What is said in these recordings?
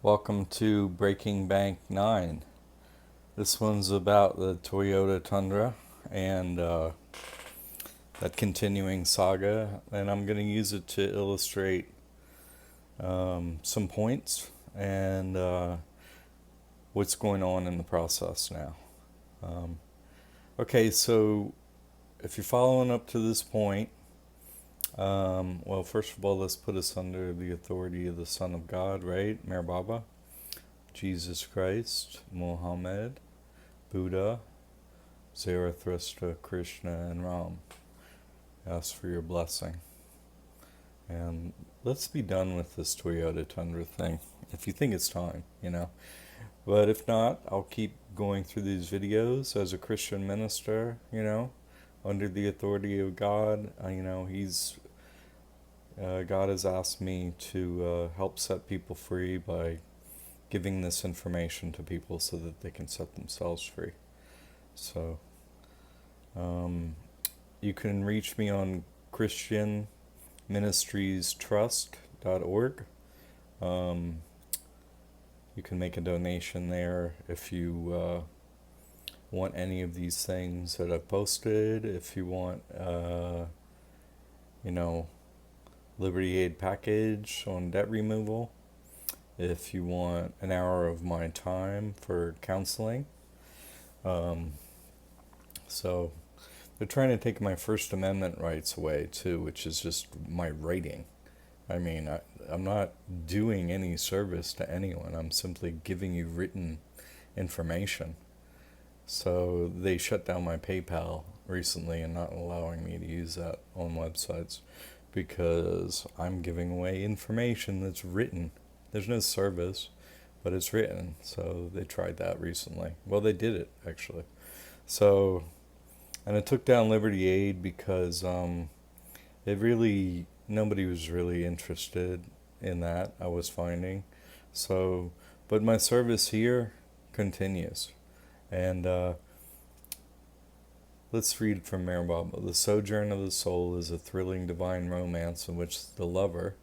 Welcome to Breaking Bank 9. This one's about the Toyota Tundra and that continuing saga, and I'm going to use it to illustrate some points and what's going on in the process now. Um, okay, so if you're following up to this point, well, first of all, let's put us under the authority of the Son of God, right? Meher, Jesus Christ, Muhammad, Buddha, Zarathustra, Krishna, and Ram. Ask for your blessing. And let's be done with this Toyota Tundra thing, if you think it's time. But if not, I'll keep going through these videos as a Christian minister, under the authority of God. God has asked me to help set people free by giving this information to people so that they can set themselves free. So, you can reach me on christianministriestrust.org. You can make a donation there if you want any of these things that I've posted. If you want, Liberty Aid package on debt removal. If you want an hour of my time for counseling. So they're trying to take my First Amendment rights away too, which is just my writing. I mean, I'm not doing any service to anyone. I'm simply giving you written information. So they shut down my PayPal recently and not allowing me to use that on websites because I'm giving away information that's written. There's no service, but it's written. So they tried that recently. Well, they did it actually. So, and it took down Liberty Aid because nobody was really interested in that, I was finding. So, but my service here continues. And let's read from Meher. The sojourn of the soul is a thrilling divine romance in which the lover,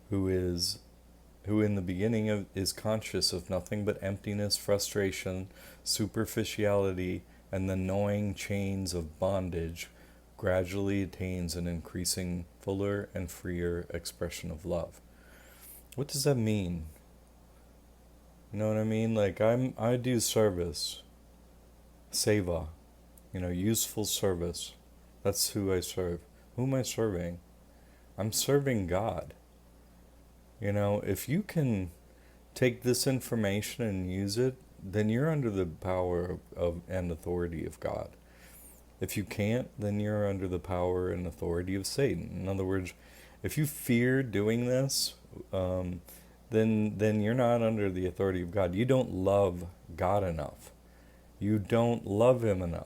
who in the beginning is conscious of nothing but emptiness, frustration, superficiality, and the gnawing chains of bondage, gradually attains an increasing fuller and freer expression of love. What does that mean? You know what I mean? Like I do service, seva, useful service. That's who I serve. Who am I serving? I'm serving God. If you can take this information and use it, then you're under the power of and authority of God. If you can't, then you're under the power and authority of Satan. In other words, if you fear doing this, then you're not under the authority of God. You don't love God enough. You don't love Him enough.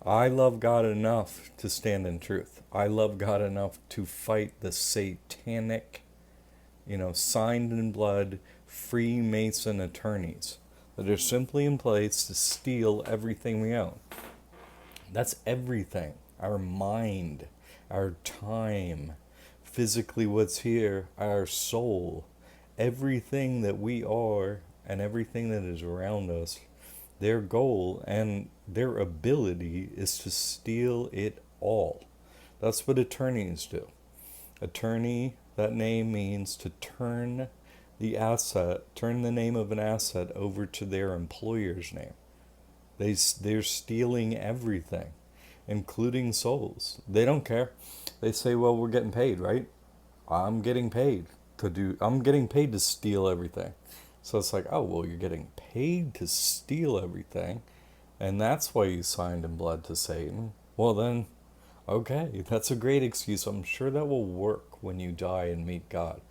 I love God enough to stand in truth. I love God enough to fight the satanic, signed in blood Freemason attorneys that are simply in place to steal everything we own. That's everything. Our mind, our time, physically what's here, our soul, everything that we are and everything that is around us, their goal and their ability is to steal it all. That's what attorneys do. Attorney, that name means to turn the name of an asset over to their employer's name. They're stealing everything, including souls. They don't care. They say, well, we're getting paid, right? I'm getting paid to steal everything. So it's like, oh, well, you're getting paid to steal everything, and that's why you signed in blood to Satan. Well, then, okay, that's a great excuse. I'm sure that will work when you die and meet God.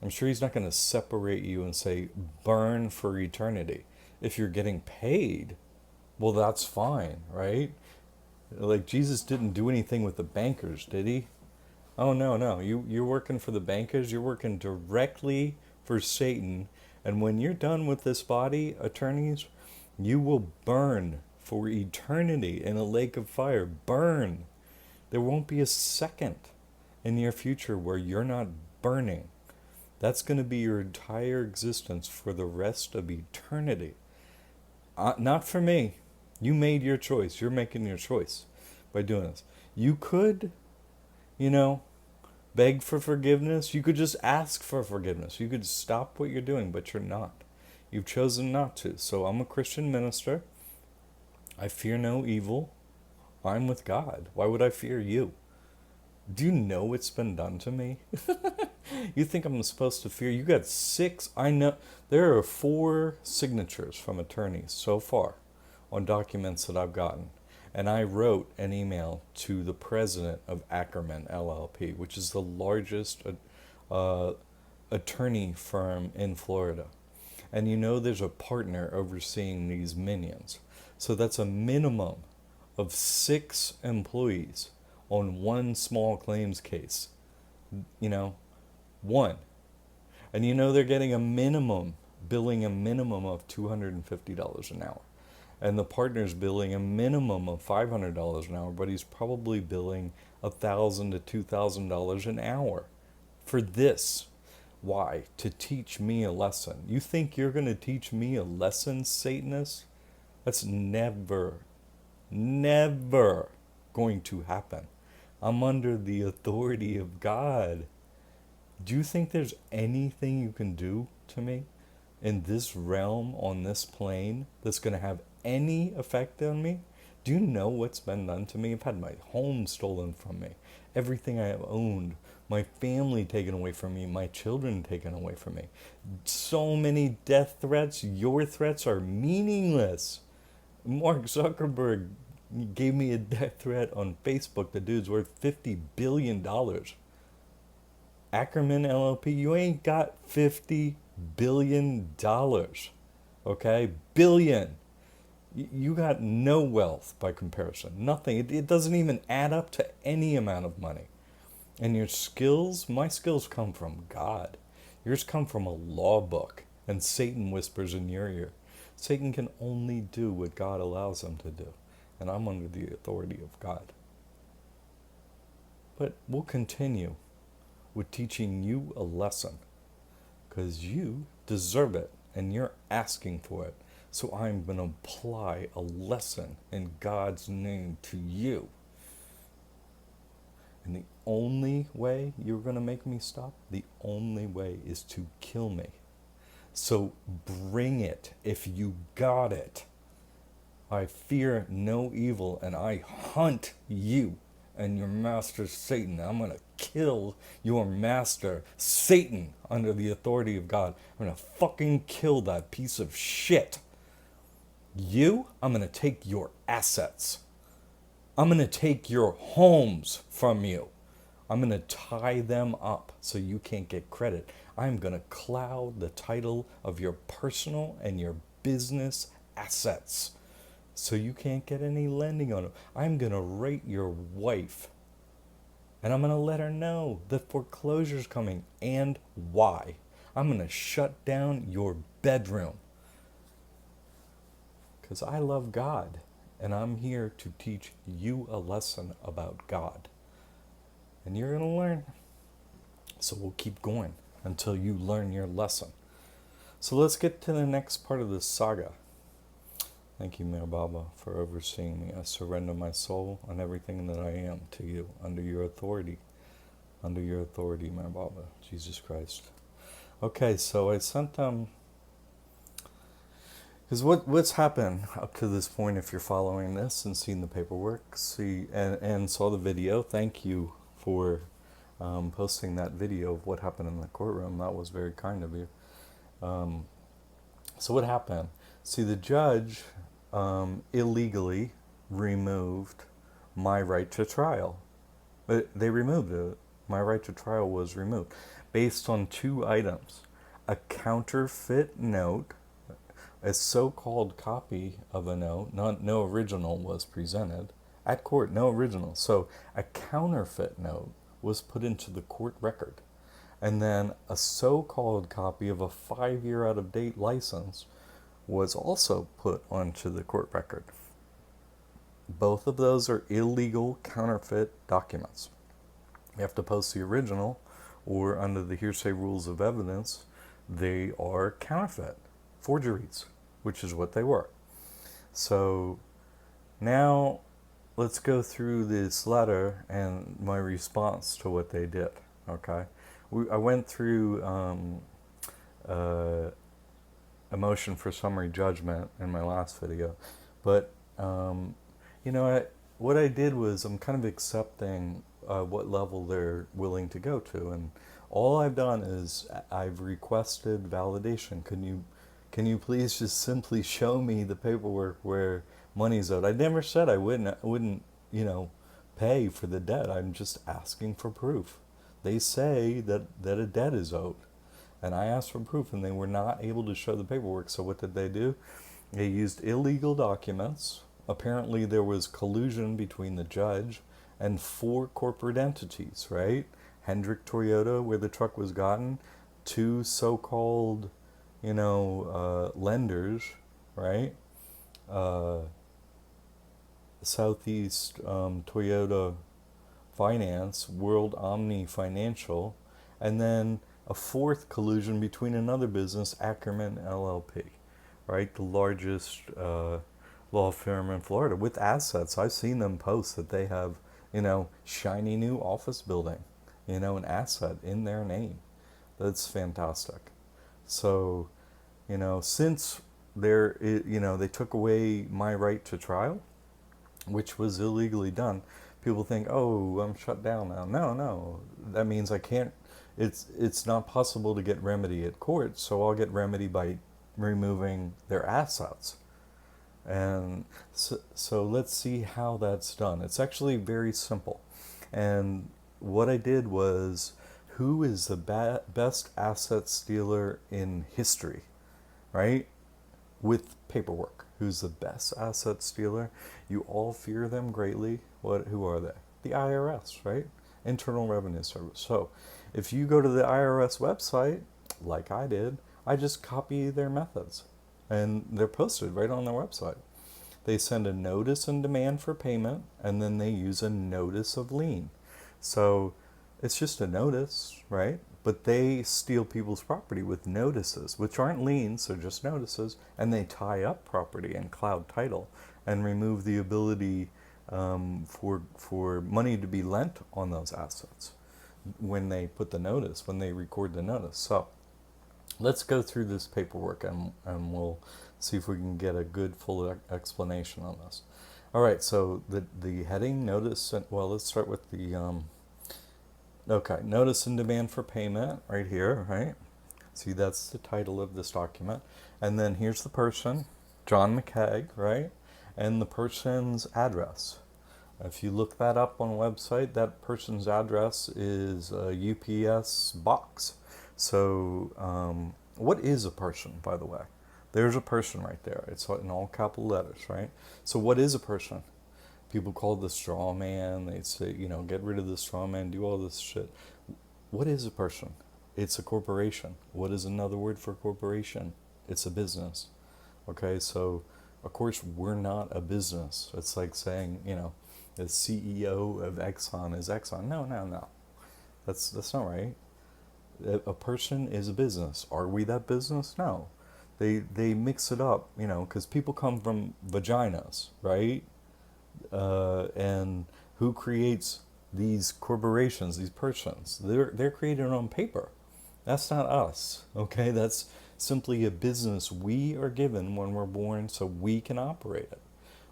I'm sure He's not going to separate you and say, burn for eternity. If you're getting paid, well, that's fine, right? Like, Jesus didn't do anything with the bankers, did He? Oh, no. You're working for the bankers. You're working directly for Satan. And when you're done with this body, attorneys, you will burn for eternity in a lake of fire. Burn. There won't be a second in your future where you're not burning. That's going to be your entire existence for the rest of eternity. Not for me. You made your choice. You're making your choice by doing this. You could, you know, beg for forgiveness. You could just ask for forgiveness. You could stop what you're doing, but you're not. You've chosen not to. So I'm a Christian minister. I fear no evil. I'm with God. Why would I fear you? Do you know what's been done to me? You think I'm supposed to fear? You got 6. I know there are 4 signatures from attorneys so far on documents that I've gotten. And I wrote an email to the president of Ackerman LLP, which is the largest attorney firm in Florida. And you know there's a partner overseeing these minions. So that's a minimum of 6 employees on one small claims case. You know, 1. And you know they're getting billing a minimum of $250 an hour. And the partner's billing a minimum of $500 an hour, but he's probably billing $1,000 to $2,000 an hour for this. Why? To teach me a lesson. You think you're going to teach me a lesson, Satanist? That's never going to happen. I'm under the authority of God. Do you think there's anything you can do to me in this realm, on this plane, that's going to have any effect on me? Do you know what's been done to me? I've had my home stolen from me, everything I have owned, my family taken away from me, my children taken away from me. So many death threats. Your threats are meaningless. Mark Zuckerberg gave me a death threat on Facebook. The dude's worth $50 billion. Ackerman LLP, you ain't got $50 billion. Okay? Billion. You got no wealth by comparison. Nothing. It doesn't even add up to any amount of money. And your skills, my skills come from God. Yours come from a law book. And Satan whispers in your ear. Satan can only do what God allows him to do. And I'm under the authority of God. But we'll continue with teaching you a lesson. Because you deserve it. And you're asking for it. So I'm going to apply a lesson in God's name to you. And the only way you're going to make me stop, the only way is to kill me. So bring it if you got it. I fear no evil, and I hunt you and your master Satan. I'm going to kill your master Satan under the authority of God. I'm going to fucking kill that piece of shit. I'm going to take your assets. I'm going to take your homes from you. I'm going to tie them up so you can't get credit. I'm going to cloud the title of your personal and your business assets so you can't get any lending on them. I'm going to rate your wife. And I'm going to let her know the foreclosure's coming and why. I'm going to shut down your bedroom. Because I love God, and I'm here to teach you a lesson about God. And you're going to learn. So we'll keep going until you learn your lesson. So let's get to the next part of this saga. Thank you, Mayor Baba, for overseeing me. I surrender my soul and everything that I am to you, under your authority. Under your authority, Mayor Baba, Jesus Christ. Okay, so I sent them... Because what's happened up to this point, if you're following this and seen the paperwork, and saw the video, thank you for posting that video of what happened in the courtroom. That was very kind of you. So what happened? See, the judge illegally removed my right to trial. They removed it. My right to trial was removed based on 2 items. A counterfeit note, a so-called copy of a note, no original was presented at court, no original. So a counterfeit note was put into the court record. And then a so-called copy of a 5-year out-of-date license was also put onto the court record. Both of those are illegal counterfeit documents. You have to post the original or under the hearsay rules of evidence, they are counterfeit forgeries, which is what they were. So now let's go through this letter and my response to what they did. Okay, I went through a motion for summary judgment in my last video, but what I did was I'm kind of accepting what level they're willing to go to, and all I've done is I've requested validation. Can you please just simply show me the paperwork where money's owed? I never said I wouldn't pay for the debt. I'm just asking for proof. They say that a debt is owed, and I asked for proof, and they were not able to show the paperwork. So what did they do? They used illegal documents. Apparently there was collusion between the judge and 4 corporate entities, right? Hendrick Toyota, where the truck was gotten, 2 so-called, lenders, right? Southeast Toyota Finance, World Omni Financial, and then a 4th collusion between another business, Ackerman LLP, right? The largest law firm in Florida with assets. I've seen them post that they have, shiny new office building, an asset in their name. That's fantastic. So, since they took away my right to trial, which was illegally done, people think, oh, I'm shut down now. No, that means I can't. It's not possible to get remedy at court, so I'll get remedy by removing their assets. And so let's see how that's done. It's actually very simple. And what I did was, who is the best asset stealer in history, right? With paperwork. Who's the best asset stealer? You all fear them greatly. Who are they? The IRS, right? Internal Revenue Service. So if you go to the IRS website, like I did, I just copy their methods. And they're posted right on their website. They send a notice and demand for payment, and then they use a notice of lien. So it's just a notice, right? But they steal people's property with notices, which aren't liens, they're just notices, and they tie up property in cloud title and remove the ability for money to be lent on those assets when they put the notice, when they record the notice. So let's go through this paperwork and we'll see if we can get a good full explanation on this. All right, so the heading, notice, well, let's start with the, notice and demand for payment right here, right? See, that's the title of this document. And then here's the person, John McCagg, right? And the person's address. If you look that up on a website, that person's address is a UPS box. So what is a person, by the way? There's a person right there. It's in all capital letters, right? So what is a person? People call it the straw man. They say, get rid of the straw man, do all this shit. What is a person? It's a corporation. What is another word for corporation? It's a business. Okay, so of course we're not a business. It's like saying, the CEO of Exxon is Exxon. No. That's not right. A person is a business. Are we that business? No. They mix it up, because people come from vaginas, right? And who creates these corporations, these persons? They're created on paper. That's not us, okay? That's simply a business we are given when we're born so we can operate it.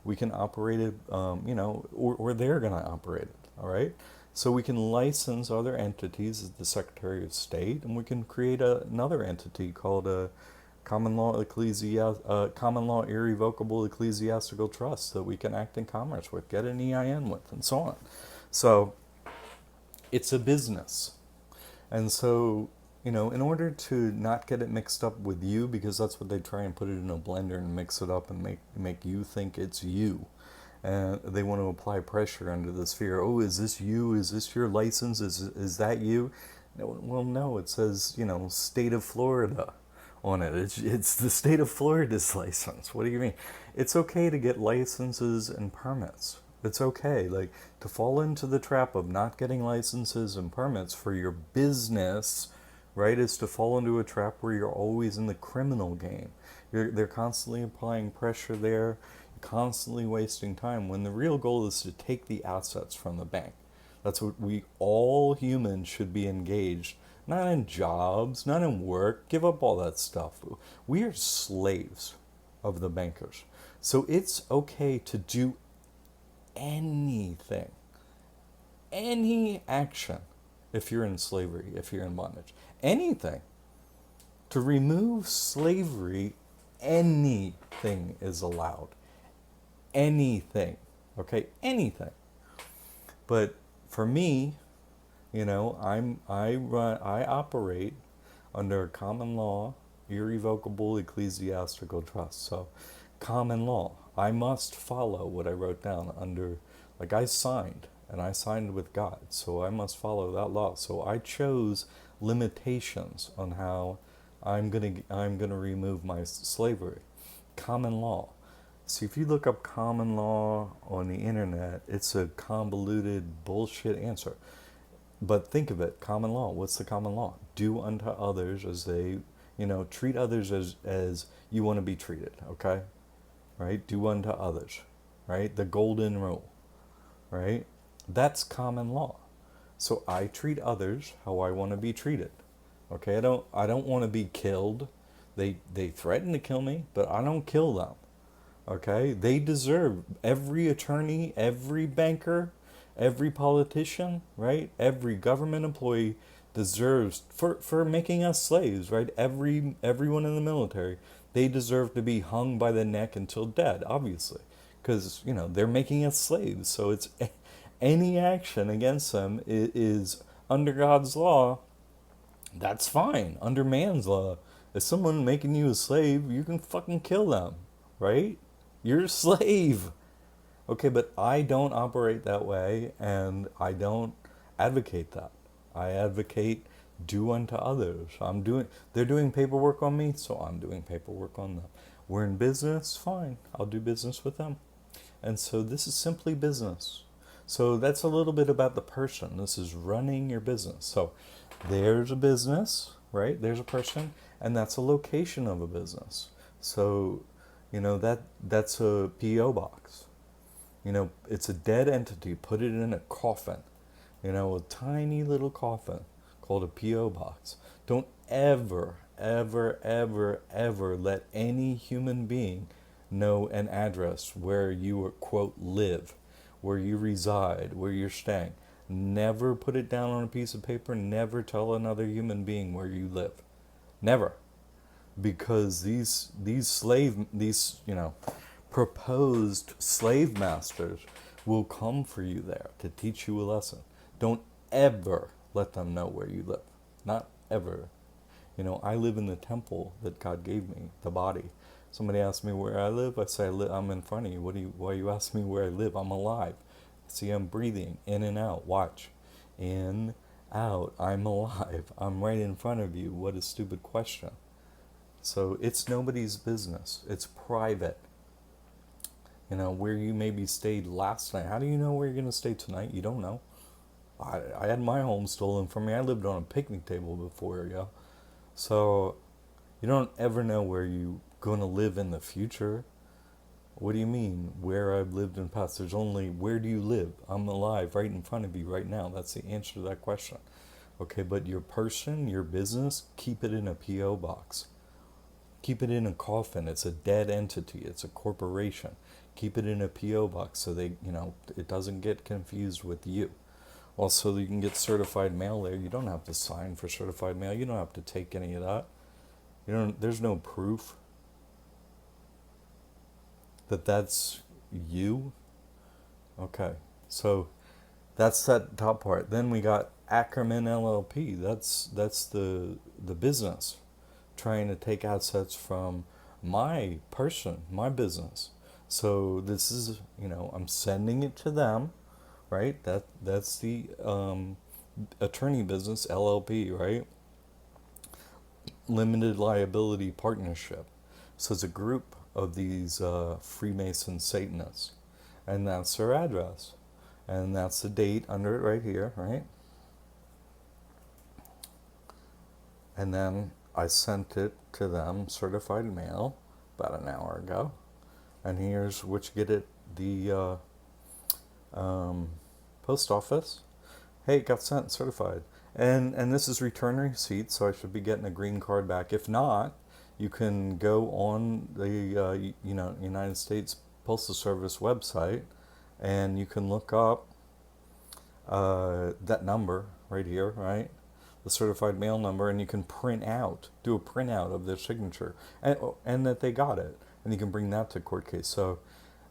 We can operate it, or they're going to operate it, all right? So we can license other entities as the Secretary of State, and we can create another entity called a common law irrevocable ecclesiastical trust that we can act in commerce with, get an EIN with, and so on. So it's a business. And so, in order to not get it mixed up with you, because that's what they try and put it in a blender and mix it up and make you think it's you. And they want to apply pressure under this fear. Oh, is this you? Is this your license? Is that you? Well, no, it says, state of Florida on it. It's the state of Florida's license. What do you mean? It's okay to get licenses and permits. It's okay. Like, to fall into the trap of not getting licenses and permits for your business, right, is to fall into a trap where you're always in the criminal game. They're constantly applying pressure there, constantly wasting time, when the real goal is to take the assets from the bank. That's what we all humans should be engaged, not in jobs, not in work. Give up all that stuff. We are slaves of the bankers. So it's okay to do anything, any action, if you're in slavery, if you're in bondage, anything. To remove slavery, anything is allowed. Anything. Okay? Anything. But for me, I operate under common law, irrevocable ecclesiastical trust. So, common law. I must follow what I wrote down under, like, I signed, and I signed with God, so I must follow that law. So I chose limitations on how I'm gonna remove my slavery. Common law. See, if you look up common law on the internet, it's a convoluted bullshit answer. But think of it, common law. What's the common law? Do unto others as they, treat others as you want to be treated, okay? Right? Do unto others, right? The golden rule, right? That's common law. So I treat others how I want to be treated. Okay? I don't want to be killed. They threaten to kill me, but I don't kill them. Okay? They deserve, every attorney, every banker, every politician, right? Every government employee deserves, for making us slaves, right? Everyone in the military, they deserve to be hung by the neck until dead, obviously, because they're making us slaves. So it's any action against them is under God's law. That's fine. Under man's law, if someone making you a slave, you can fucking kill them, right? You're a slave. Okay, but I don't operate that way, and I don't advocate that. I advocate do unto others. They're doing paperwork on me, so I'm doing paperwork on them. We're in business, fine. I'll do business with them. And so this is simply business. So that's a little bit about the person. This is running your business. So there's a business, right? There's a person, and that's a location of a business. So, that's a PO box. It's a dead entity. Put it in a coffin, a tiny little coffin called a P.O. box. Don't ever, ever, ever, ever let any human being know an address where you, quote, live, where you reside, where you're staying. Never put it down on a piece of paper. Never tell another human being where you live. Never. Because these proposed slave masters will come for you there to teach you a lesson. Don't ever let them know where you live. Not ever. I live in the temple that God gave me, the body. Somebody asks me where I live, I say I'm in front of you. Why you ask me where I live? I'm alive. See, I'm breathing in and out. Watch. In, out. I'm alive. I'm right in front of you. What a stupid question. So it's nobody's business. It's private. Where you maybe stayed last night. How do you know where you're going to stay tonight? You don't know. I had my home stolen from me. I lived on a picnic table before, yeah. So you don't ever know where you're going to live in the future. What do you mean, where I've lived in the past? There's only, where do you live? I'm alive right in front of you right now. That's the answer to that question. Okay, but your person, your business, keep it in a P.O. box. Keep it in a coffin. It's a dead entity. It's a corporation. Keep it in a P.O. box so it doesn't get confused with you. Also, you can get certified mail there. You don't have to sign for certified mail. You don't have to take any of that. There's no proof that that's you. Okay, so that's that top part. Then we got Ackerman LLP. That's the business trying to take assets from my person, my business. So this is, I'm sending it to them, right? That's the attorney business, LLP, right? Limited liability partnership. So it's a group of these Freemason Satanists. and that's their address. And that's the date under it right here, right? And then I sent it to them, certified mail, about an hour ago. And here's what you get at the post office. Hey, it got sent, certified. And this is return receipt, so I should be getting a green card back. If not, you can go on the United States Postal Service website, and you can look up that number right here, right? The certified mail number, and you can do a printout of their signature, and that they got it, and you can bring that to court case. So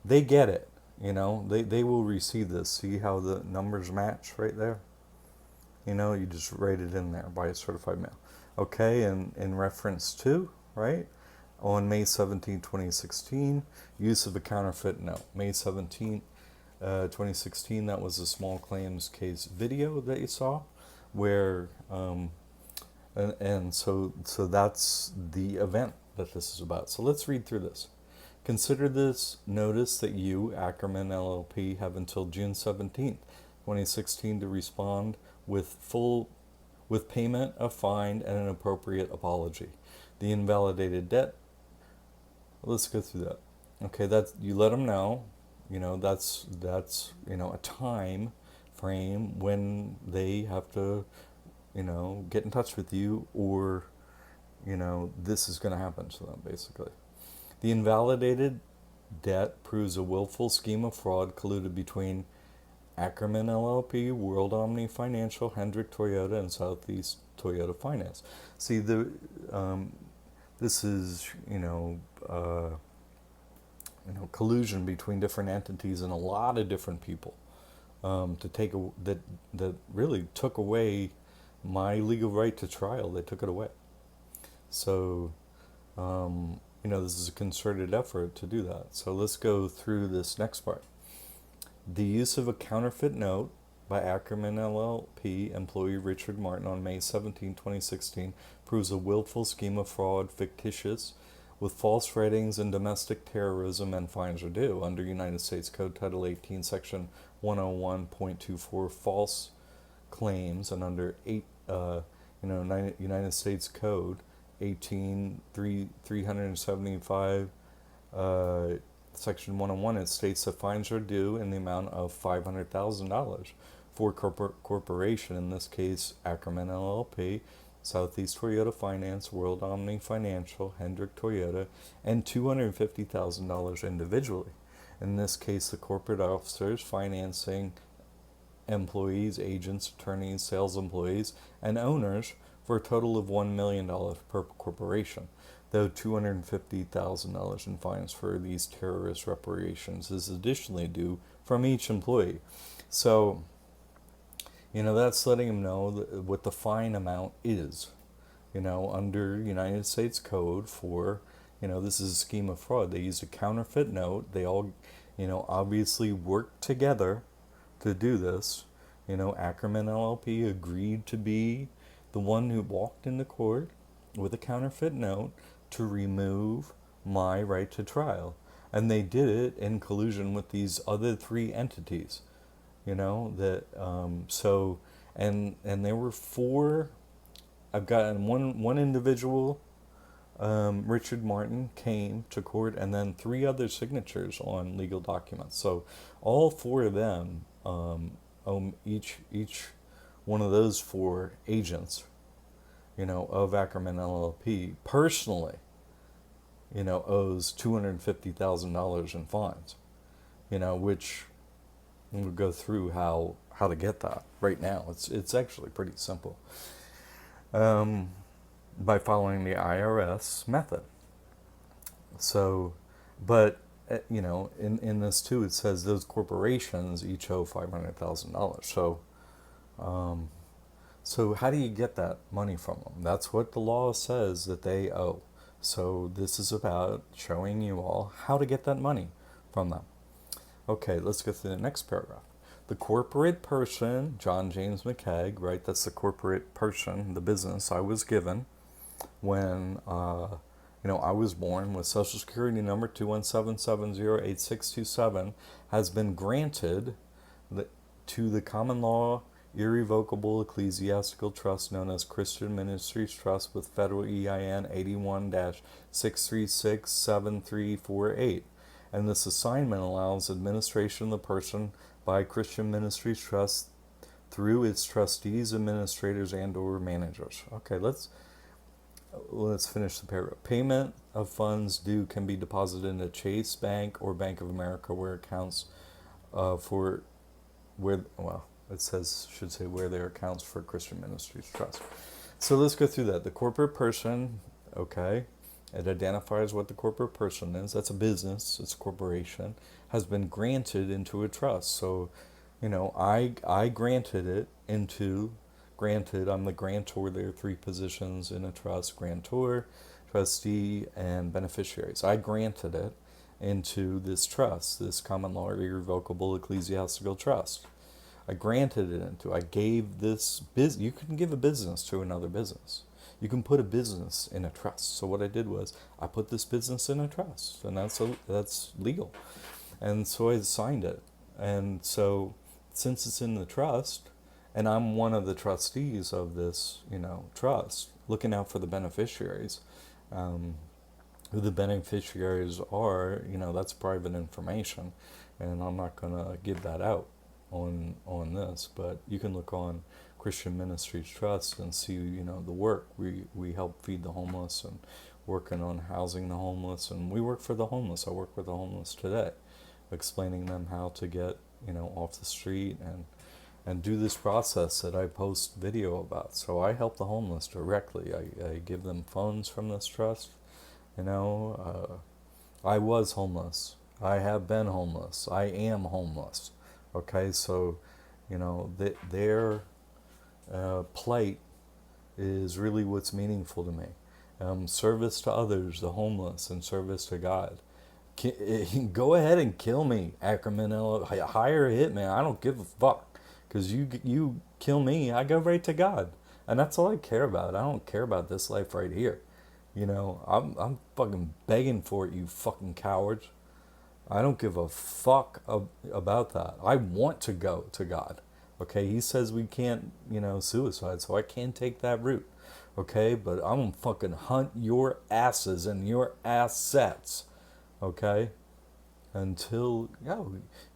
they get it, they will receive this. See how the numbers match right there? You just write it in there by certified mail. Okay, and in reference to, right, on May 17, 2016, use of a counterfeit note. May 17, 2016, that was a small claims case video that you saw, where, and so that's the event that this is about. So let's read through this. Consider this notice that you, Ackerman LLP, have until June 17th, 2016 to respond with payment of fine and an appropriate apology. The invalidated debt, let's go through that. Okay, that's, you let them know, that's a time frame when they have to, get in touch with you, or, this is going to happen to them, basically. The invalidated debt proves a willful scheme of fraud colluded between Ackerman LLP, World Omni Financial, Hendrick Toyota, and Southeast Toyota Finance. See, this is, collusion between different entities and a lot of different people, to take that really took away my legal right to trial. They took it away. So, this is a concerted effort to do that. So let's go through this next part. The use of a counterfeit note by Ackerman LLP employee Richard Martin on May 17, 2016 proves a willful scheme of fraud, fictitious, with false writings and domestic terrorism, and fines are due under United States Code Title 18, Section 101.24, false claims, and under United States Code 375, Section 101, it states that fines are due in the amount of $500,000 for corporation, in this case Ackerman LLP, Southeast Toyota Finance, World Omni Financial, Hendrick Toyota, and $250,000 individually. In this case, the corporate officers financing employees, agents, attorneys, sales employees, and owners for a total of $1 million per corporation, though $250,000 in fines for these terrorist reparations is additionally due from each employee. So, that's letting them know what the fine amount is, under United States Code for, this is a scheme of fraud. They used a counterfeit note. They all, obviously worked together to do this. Ackerman LLP agreed to be the one who walked into court with a counterfeit note to remove my right to trial. And they did it in collusion with these other three entities, so, and there were four. I've gotten one individual, Richard Martin, came to court, and then three other signatures on legal documents. So all four of them, each one of those four agents, of Ackerman LLP personally, owes $250,000 in fines, which we'll go through how to get that right now. It's actually pretty simple, by following the IRS method. So, but in this too, it says those corporations each owe $500,000. So how do you get that money from them? That's what the law says that they owe. So this is about showing you all how to get that money from them. Okay, let's go through the next paragraph. The corporate person, John James McCagg, right? That's the corporate person, the business I was given when I was born with Social Security number 217708627 has been granted to the common law irrevocable ecclesiastical trust known as Christian Ministries Trust with federal EIN 81-6367348. And this assignment allows administration of the person by Christian Ministries Trust through its trustees, administrators, and or managers. Okay, let's finish the paragraph. Payment of funds due can be deposited into Chase Bank or Bank of America where accounts for where it should say where there are accounts for Christian Ministries Trust. So let's go through that. The corporate person, okay, it identifies what the corporate person is. That's a business. It's a corporation. Has been granted into a trust. So, I granted it into. Granted, I'm the grantor. There are three positions in a trust: grantor, trustee, and beneficiaries. I granted it into this trust, this common law irrevocable ecclesiastical trust. I granted it into. I gave this business. You can give a business to another business. You can put a business in a trust. So what I did was I put this business in a trust, and that's legal. And so I signed it. And so since it's in the trust, and I'm one of the trustees of this, trust, looking out for the beneficiaries. Who the beneficiaries are, that's private information, and I'm not going to give that out on this. But you can look on Christian Ministries Trust and see, the work. We help feed the homeless and working on housing the homeless, and we work for the homeless. I work with the homeless today, explaining them how to get, off the street and do this process that I post video about. So I help the homeless directly. I give them funds from this trust. I was homeless. I have been homeless. I am homeless. Okay, so, their plight is really what's meaningful to me. Service to others, the homeless, and service to God. Go ahead and kill me, Ackerman. Hire a hitman. I don't give a fuck. Because you kill me, I go right to God. And that's all I care about. I don't care about this life right here. I'm fucking begging for it, you fucking cowards. I don't give a fuck about that. I want to go to God. Okay, he says we can't, suicide, so I can't take that route. Okay, but I'm gonna fucking hunt your asses and your assets. Okay? Until,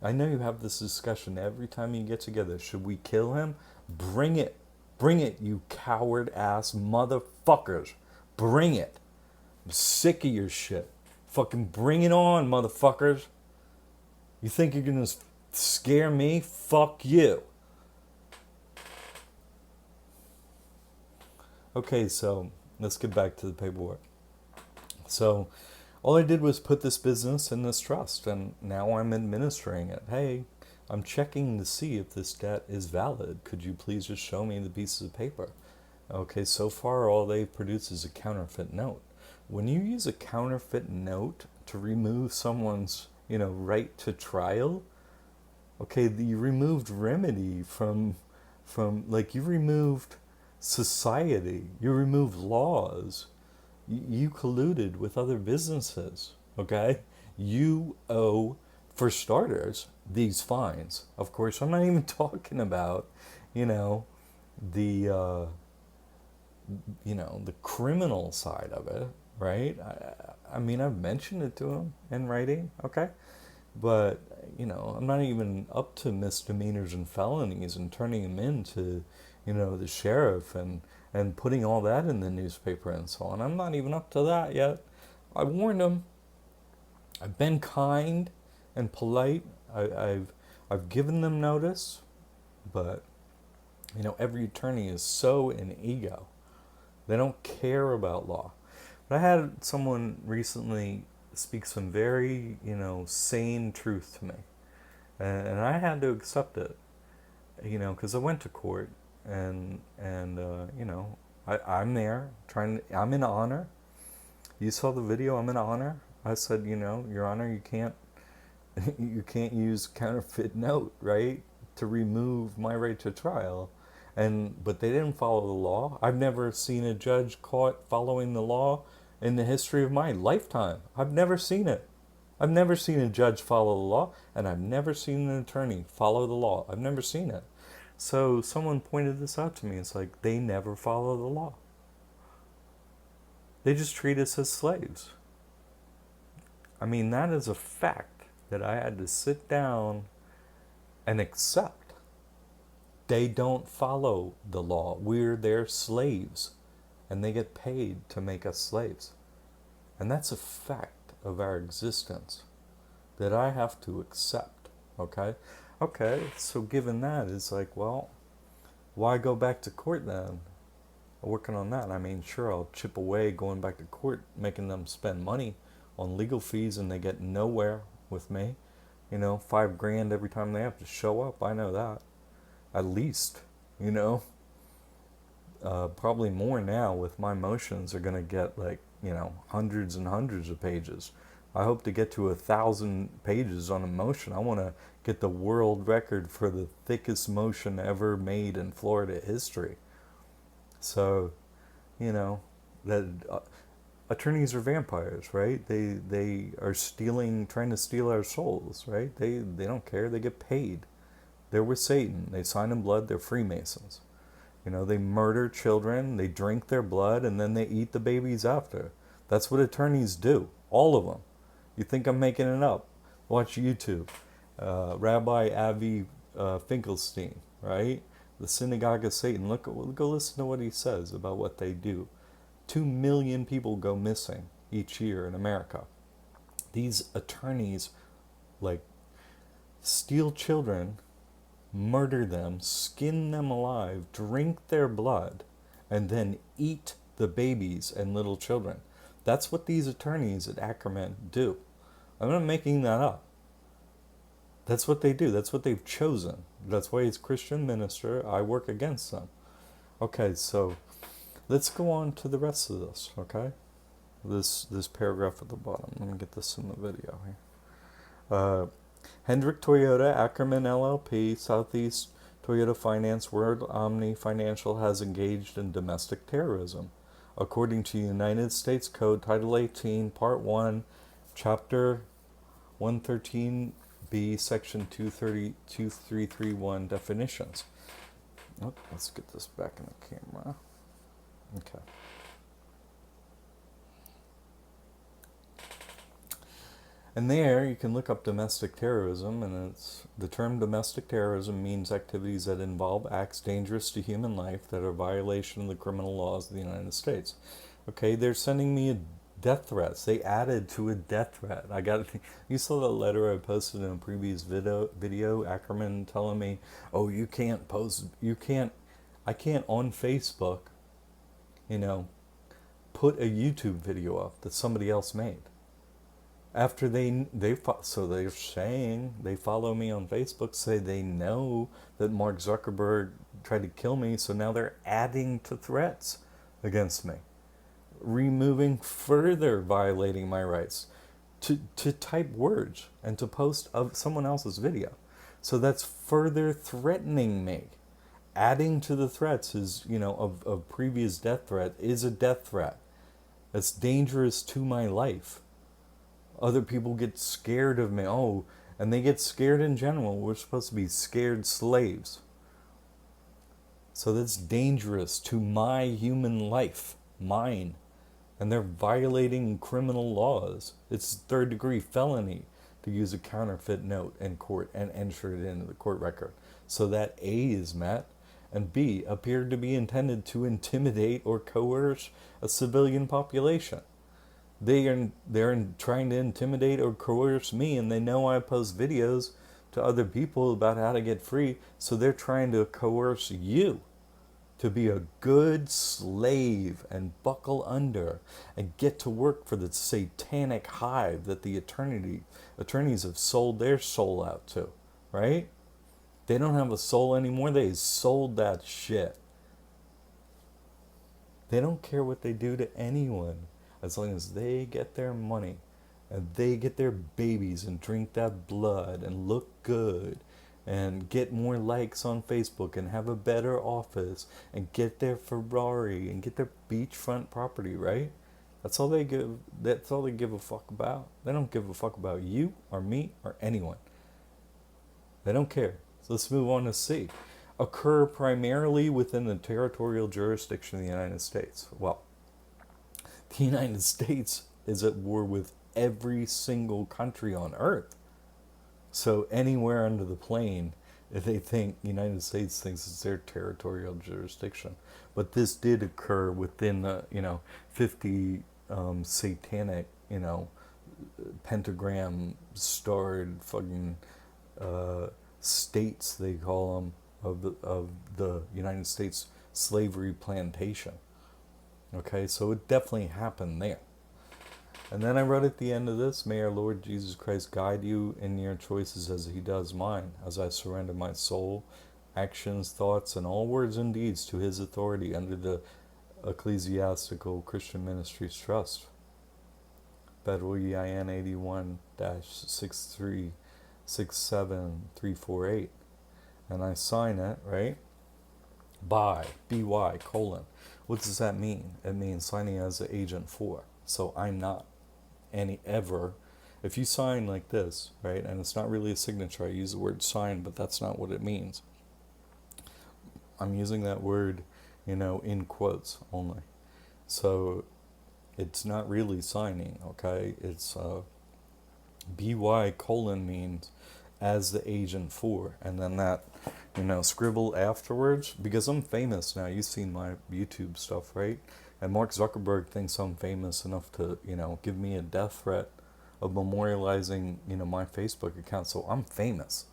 I know you have this discussion every time you get together. Should we kill him? Bring it, you coward ass motherfuckers. Bring it. I'm sick of your shit. Fucking bring it on, motherfuckers. You think you're gonna scare me? Fuck you. Okay, so let's get back to the paperwork. So all I did was put this business in this trust, and now I'm administering it. Hey, I'm checking to see if this debt is valid. Could you please just show me the pieces of paper? Okay, so far all they've produced is a counterfeit note. When you use a counterfeit note to remove someone's, right to trial, okay, you removed remedy from like you removed society, you removed laws. You colluded with other businesses, okay? You owe, for starters, these fines. Of course, I'm not even talking about, the criminal side of it, right? I mean, I've mentioned it to him in writing, okay? But, I'm not even up to misdemeanors and felonies and turning him into, the sheriff and putting all that in the newspaper and so on. I'm not even up to that yet. I warned him. I've been kind and polite. I've given them notice, but every attorney is so in ego. They don't care about law. But I had someone recently speak some very sane truth to me, and I had to accept it. Because I went to court. And I'm there I'm in honor. You saw the video. I'm in honor. I said, Your Honor, you can't use counterfeit note, right, to remove my right to trial. But they didn't follow the law. I've never seen a judge caught following the law in the history of my lifetime. I've never seen it. I've never seen a judge follow the law, and I've never seen an attorney follow the law. I've never seen it. So someone pointed this out to me. It's like, they never follow the law. They just treat us as slaves. I mean, that is a fact that I had to sit down and accept. They don't follow the law. We're their slaves, and they get paid to make us slaves. And that's a fact of our existence that I have to accept. Okay? Okay, so given that, it's like, well, why go back to court then? Working on that. I mean, sure, I'll chip away going back to court, making them spend money on legal fees, and they get nowhere with me. You know, $5,000 every time they have to show up. I know that. At least, you know. Probably more now with my motions are going to get like, you know, hundreds and hundreds of pages. I hope to get to 1,000 pages on a motion. I want to get the world record for the thickest motion ever made in Florida history. So, you know, that attorneys are vampires, right? They are trying to steal our souls, right? They don't care. They get paid. They're with Satan. They sign in blood. They're Freemasons. You know, they murder children. They drink their blood, and then they eat the babies after. That's what attorneys do. All of them. You think I'm making it up? Watch YouTube. Rabbi Avi Finkelstein, right? The Synagogue of Satan. Go listen to what he says about what they do. 2 million people go missing each year in America. These attorneys, like, steal children, murder them, skin them alive, drink their blood, and then eat the babies and little children. That's what these attorneys at Ackerman do. I'm not making that up. That's what they do. That's what they've chosen. That's why as Christian minister, I work against them. Okay, so let's go on to the rest of this, okay? This paragraph at the bottom. Let me get this in the video here. Hendrick Toyota, Ackerman LLP, Southeast Toyota Finance, World Omni Financial has engaged in domestic terrorism. According to United States Code, Title 18, Part 1, Chapter 113B, Section 2331, definitions. Oh, let's get this back in the camera. Okay. And there you can look up domestic terrorism, and the term domestic terrorism means activities that involve acts dangerous to human life that are a violation of the criminal laws of the United States. Okay, they're sending me death threats. They added to a death threat. You saw the letter I posted in a previous video, Ackerman telling me, oh, I can't on Facebook, you know, put a YouTube video up that somebody else made. After so they're saying they follow me on Facebook, say they know that Mark Zuckerberg tried to kill me, so now they're adding to threats against me, further violating my rights to type words and to post of someone else's video. So that's further threatening me. Adding to the threats is, you know, of previous death threat is a death threat. That's dangerous to my life. Other people get scared of me. Oh, and they get scared in general. We're supposed to be scared slaves. So that's dangerous to my human life, mine. And they're violating criminal laws. It's third-degree felony to use a counterfeit note in court and enter it into the court record. So that A is met, and B appeared to be intended to intimidate or coerce a civilian population. They're trying to intimidate or coerce me, and they know I post videos to other people about how to get free, so they're trying to coerce you to be a good slave and buckle under and get to work for the satanic hive that the attorneys have sold their soul out to, right? They don't have a soul anymore. They sold that shit. They don't care what they do to anyone as long as they get their money and they get their babies and drink that blood and look good and get more likes on Facebook and have a better office and get their Ferrari and get their beachfront property, right? That's all they give. That's all they give a fuck about. They don't give a fuck about you or me or anyone. They don't care. So let's move on to C. Occur primarily within the territorial jurisdiction of the United States. Well, the United States is at war with every single country on earth. So anywhere under the plane, if they think United States thinks it's their territorial jurisdiction. But this did occur within the 50 satanic pentagram starred fucking states, they call them, of the United States slavery plantation. Okay, so it definitely happened there. And then I wrote at the end of this, may our Lord Jesus Christ guide you in your choices as he does mine, as I surrender my soul, actions, thoughts, and all words and deeds to his authority under the Ecclesiastical Christian Ministries Trust. Federal EIN 81-6367348. And I sign it, right? By, BY, colon. What does that mean? It means signing as the agent for. So I'm not if you sign like this, right, and it's not really a signature, I use the word sign, but that's not what it means. I'm using that word, in quotes only. So it's not really signing, okay? It's BY colon means as the agent for, and then that, scribble afterwards, because I'm famous now. You've seen my YouTube stuff, right? And Mark Zuckerberg thinks I'm famous enough to, give me a death threat of memorializing, my Facebook account. So I'm famous,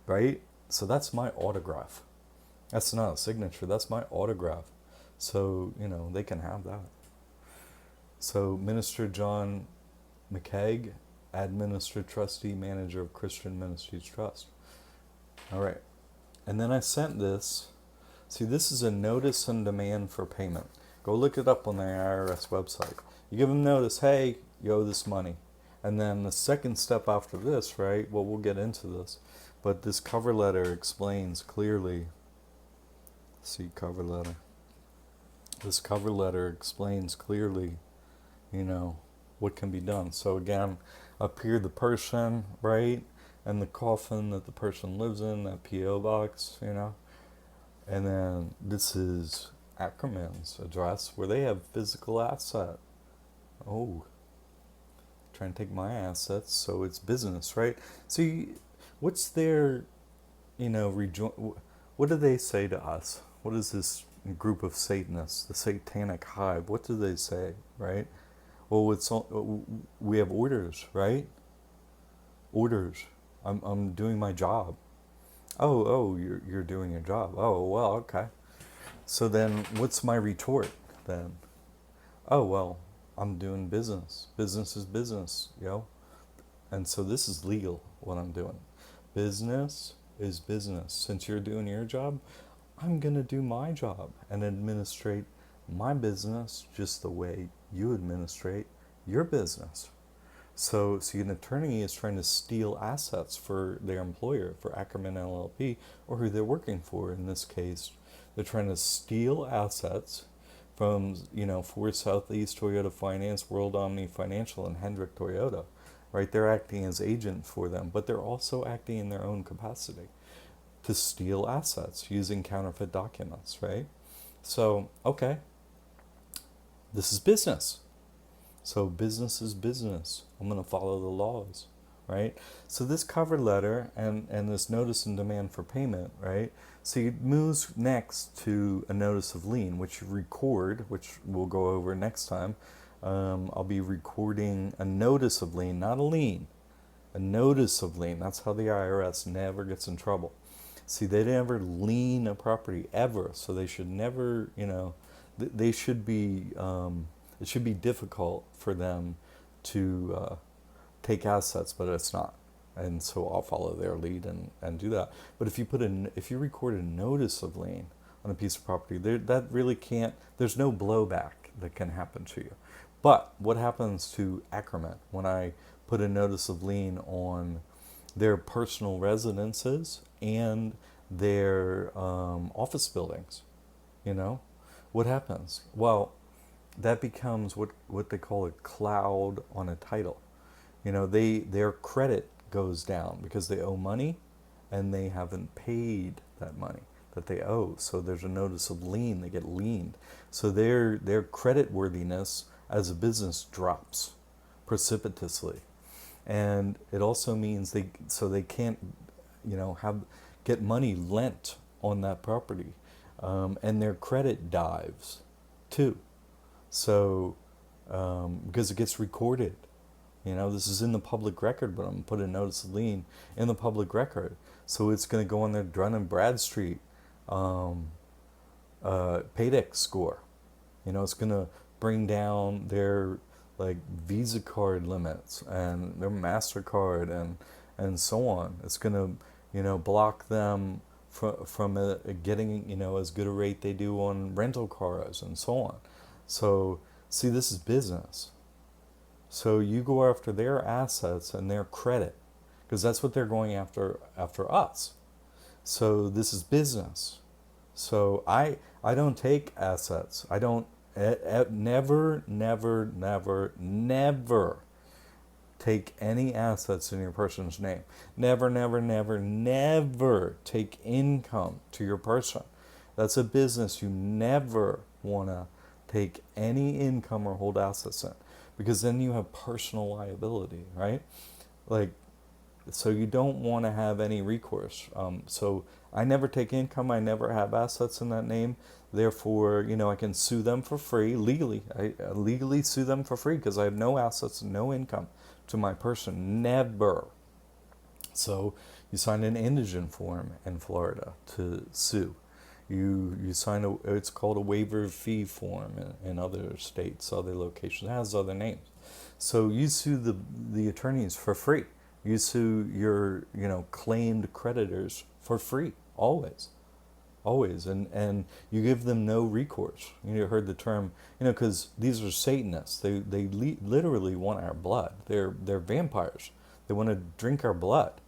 right? So that's my autograph. That's not a signature. That's my autograph. So, they can have that. So Minister John McCaig, Administrator Trustee Manager of Christian Ministries Trust. All right. And then I sent this. See, this is a notice and demand for payment. Go look it up on the IRS website. You give them notice, hey, you owe this money. And then the second step after this, right? Well, we'll get into this. But this cover letter explains clearly. See, cover letter. This cover letter explains clearly, what can be done. So again, up here the person, right? And the coffin that the person lives in, that P.O. box, And then this is Ackerman's address where they have physical asset. Oh, trying to take my assets, so it's business, right? See, what's their, what do they say to us? What is this group of Satanists, the satanic hive? What do they say, right? Well, we have orders, right? Orders. I'm doing my job. Oh, you're doing your job. Oh, well, okay. So then what's my retort then? Oh, well, I'm doing business. Business is business, And so this is legal, what I'm doing. Business is business. Since you're doing your job, I'm going to do my job and administrate my business just the way you administrate your business. So see, an attorney is trying to steal assets for their employer, for Ackerman LLP, or who they're working for. In this case, they're trying to steal assets from, Ford Southeast Toyota Finance, World Omni Financial, and Hendrick Toyota, right? They're acting as agent for them, but they're also acting in their own capacity to steal assets using counterfeit documents, right? So, okay, this is business. So business is business. I'm going to follow the laws, right? So this cover letter and this notice and demand for payment, right? So it moves next to a notice of lien, which you record, which we'll go over next time. I'll be recording a notice of lien, not a lien. A notice of lien. That's how the IRS never gets in trouble. See, they never lien a property, ever. So they should never, they should be... it should be difficult for them to take assets, but it's not. And so I'll follow their lead and do that. But if you record a notice of lien on a piece of property, that really can't, there's no blowback that can happen to you. But what happens to Ackerman when I put a notice of lien on their personal residences and their office buildings? What happens? Well, that becomes what they call a cloud on a title. Their credit goes down because they owe money and they haven't paid that money that they owe. So there's a notice of lien, they get liened. So their credit worthiness as a business drops precipitously. And it also means they can't, have get money lent on that property. And their credit dives too. So, because it gets recorded. This is in the public record, but I'm going to put a notice of lien in the public record. So it's going to go on their Dun and Bradstreet paydex score. It's going to bring down their like Visa card limits and their MasterCard and so on. It's going to, block them from getting, as good a rate they do on rental cars and so on. So, see, this is business. So you go after their assets and their credit, because that's what they're going after us. So this is business. So I don't take assets. I don't never take any assets in your person's name. Never take income to your person. That's a business you never want to take any income or hold assets in, because then you have personal liability, right? Like, so you don't want to have any recourse. So I never take income. I never have assets in that name. Therefore, I can sue them for free legally. I legally sue them for free because I have no assets, no income to my person. Never. So you sign an indigent form in Florida to sue. You sign it's called a waiver of fee form in other states, other locations. It has other names. So you sue the attorneys for free. You sue your claimed creditors for free, always, and you give them no recourse. You heard the term, because these are Satanists. They literally want our blood. They're vampires. They want to drink our blood.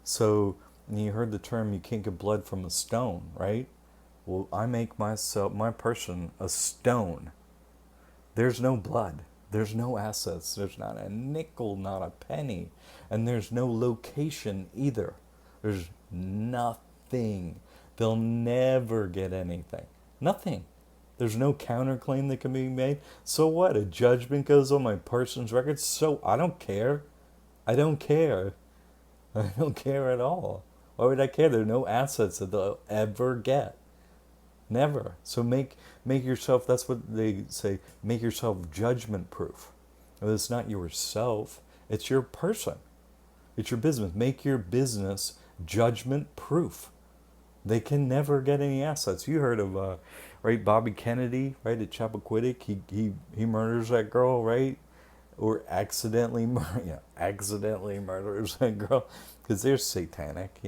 So you heard the term, you can't get blood from a stone, right? Well, I make my person a stone. There's no blood. There's no assets. There's not a nickel, not a penny. And there's no location either. There's nothing. They'll never get anything. Nothing. There's no counterclaim that can be made. So what? A judgment goes on my person's record. So I don't care. I don't care. I don't care at all. Why would I care? There are no assets that they'll ever get. Never. So make yourself, that's what they say, make yourself judgment proof. It's not yourself, it's your person. It's your business. Make your business judgment proof. They can never get any assets. You heard of right, Bobby Kennedy, right, at Chappaquiddick. He murders that girl, right? Or accidentally murders that girl, because they're satanic,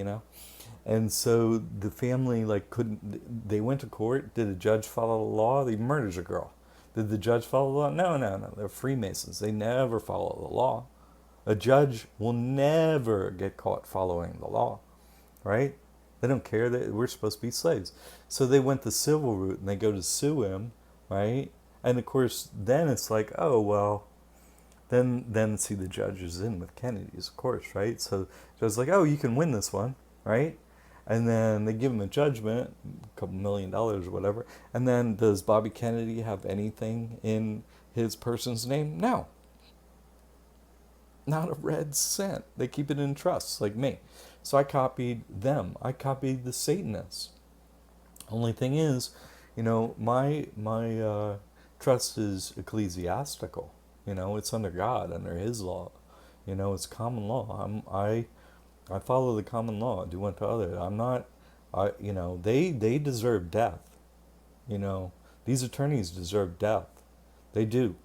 And so the family couldn't. They went to court. Did the judge follow the law? He murders a girl. Did the judge follow the law? No. They're Freemasons. They never follow the law. A judge will never get caught following the law, right? They don't care that we're supposed to be slaves. So they went the civil route and they go to sue him, right? And of course, then it's like, oh well. Then see, the judge is in with Kennedy's, of course, right? So the judge's like, oh, you can win this one, right? And then they give him a judgment, a couple $1 million or whatever. And then does Bobby Kennedy have anything in his person's name? No. Not a red cent. They keep it in trusts, like me. So I copied them. I copied the Satanists. Only thing is, my trust is ecclesiastical. It's under God, under His law. It's common law. I follow the common law. Do unto others. I'm not. They deserve death. These attorneys deserve death. They do.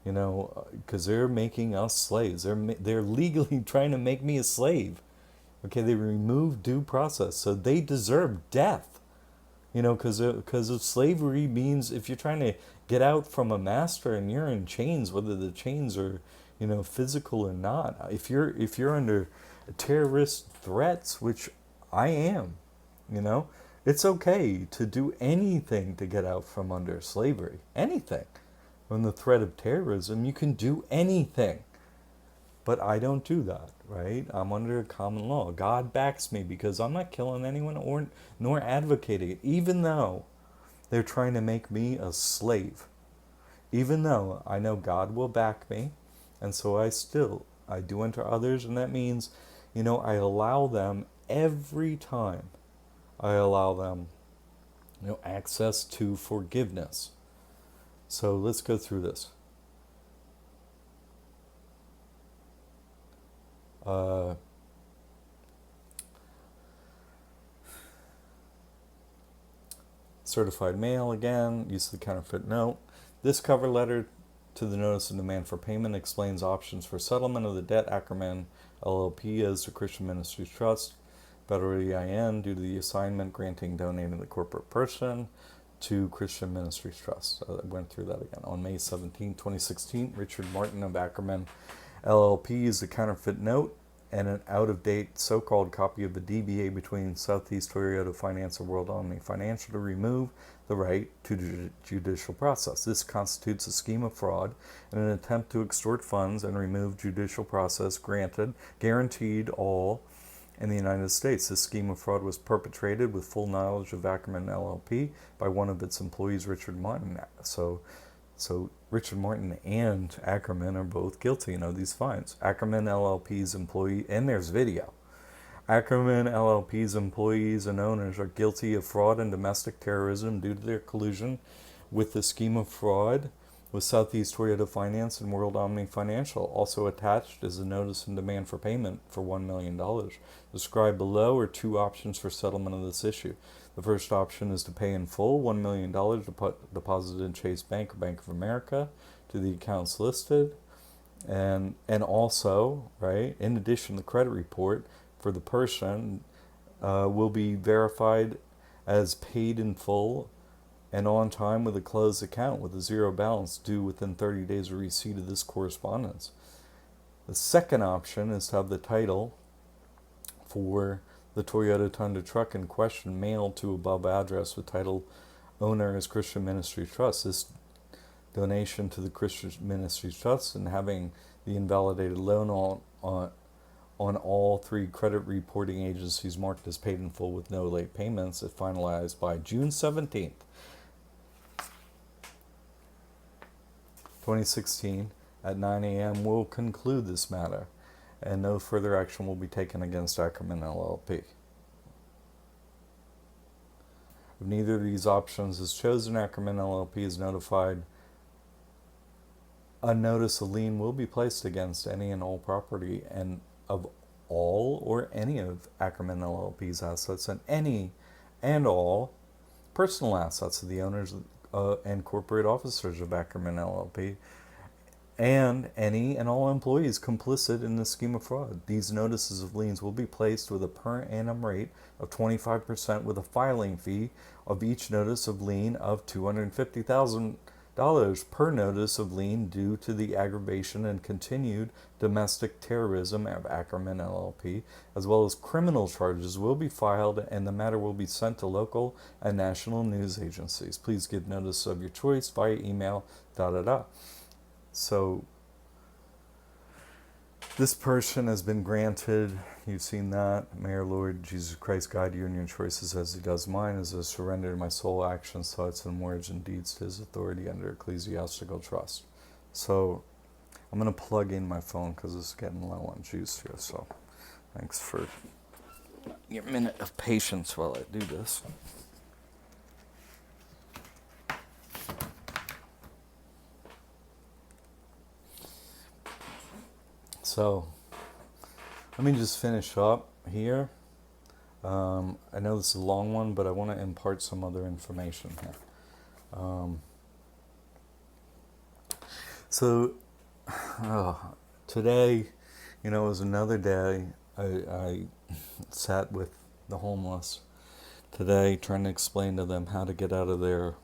Because they're making us slaves. They're legally trying to make me a slave. Okay, they remove due process, so they deserve death. Because of slavery means if you're trying to get out from a master and you're in chains, whether the chains are, physical or not. If you're under terrorist threats, which I am, It's okay to do anything to get out from under slavery. Anything. From the threat of terrorism, you can do anything. But I don't do that, right? I'm under common law. God backs me because I'm not killing anyone or nor advocating it, even though they're trying to make me a slave. Even though I know God will back me, and so I do unto others, and that means, I allow them every time. I allow them, access to forgiveness. So let's go through this. Uh, Certified mail again, use of the counterfeit note. This cover letter to the notice of demand for payment explains options for settlement of the debt. Ackerman LLP as the Christian Ministries Trust. Federal EIN due to the assignment granting donating the corporate person to Christian Ministries Trust. I went through that again. On May 17, 2016, Richard Martin of Ackerman LLP used the counterfeit note and an out-of-date so-called copy of the DBA between Southeast Toyota Finance and World Omni Financial to remove the right to judicial process. This constitutes a scheme of fraud and an attempt to extort funds and remove judicial process guaranteed all in the United States. This scheme of fraud was perpetrated with full knowledge of Ackerman LLP by one of its employees, Richard Martin. So Richard Martin and Ackerman are both guilty of these fines. Ackerman LLP's employee, and there's video. Ackerman LLP's employees and owners are guilty of fraud and domestic terrorism due to their collusion with the scheme of fraud with Southeast Toyota Finance and World Omni Financial. Also attached is a notice and demand for payment for $1 million. Described below are two options for settlement of this issue. The first option is to pay in full $1 million deposited in Chase Bank or Bank of America to the accounts listed. And also, right, in addition, the credit report for the person will be verified as paid in full and on time with a closed account with a zero balance due within 30 days of receipt of this correspondence. The second option is to have the title for the Toyota Tundra truck in question mailed to above address with title owner as Christian Ministries Trust. This donation to the Christian Ministries Trust and having the invalidated loan on all three credit reporting agencies marked as paid in full with no late payments if finalized by June 17th, 2016 at 9 a.m. will conclude this matter, and no further action will be taken against Ackerman LLP. If neither of these options is chosen, Ackerman LLP is notified a notice of lien will be placed against any and all property and of all or any of Ackerman LLP's assets and any and all personal assets of the owners and corporate officers of Ackerman LLP and any and all employees complicit in the scheme of fraud. These notices of liens will be placed with a per annum rate of 25% with a filing fee of each notice of lien of $250,000 per notice of lien due to the aggravation and continued domestic terrorism of Ackerman LLP, as well as criminal charges will be filed and the matter will be sent to local and national news agencies. Please give notice of your choice via email, So this person has been granted, you've seen that, may our Lord Jesus Christ guide you in your choices as he does mine, as I surrender my soul, actions, thoughts, and words and deeds to his authority under Ecclesiastical Trust. So I'm going to plug in my phone because it's getting low on juice here, so thanks for your minute of patience while I do this. So, let me just finish up here. I know this is a long one, but I want to impart some other information here. Today, was another day. I sat with the homeless today, trying to explain to them how to get out of their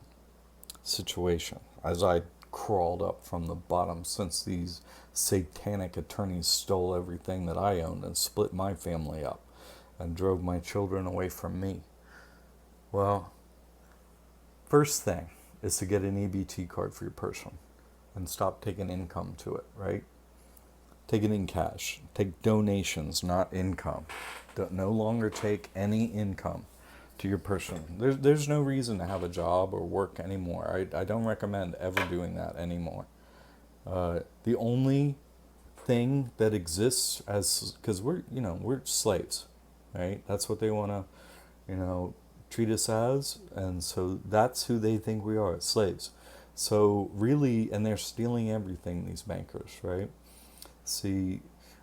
situation. As I crawled up from the bottom since these satanic attorneys stole everything that I owned and split my family up and drove my children away from me. Well, first thing is to get an EBT card for your person and stop taking income to it, right? Take it in cash. Take donations, not income. No longer take any income to your person. There's no reason to have a job or work anymore. I don't recommend ever doing that anymore. The only thing that exists as, because we're slaves, right? That's what they want to, treat us as, and so that's who they think we are, slaves. So really, and they're stealing everything, these bankers, right? See,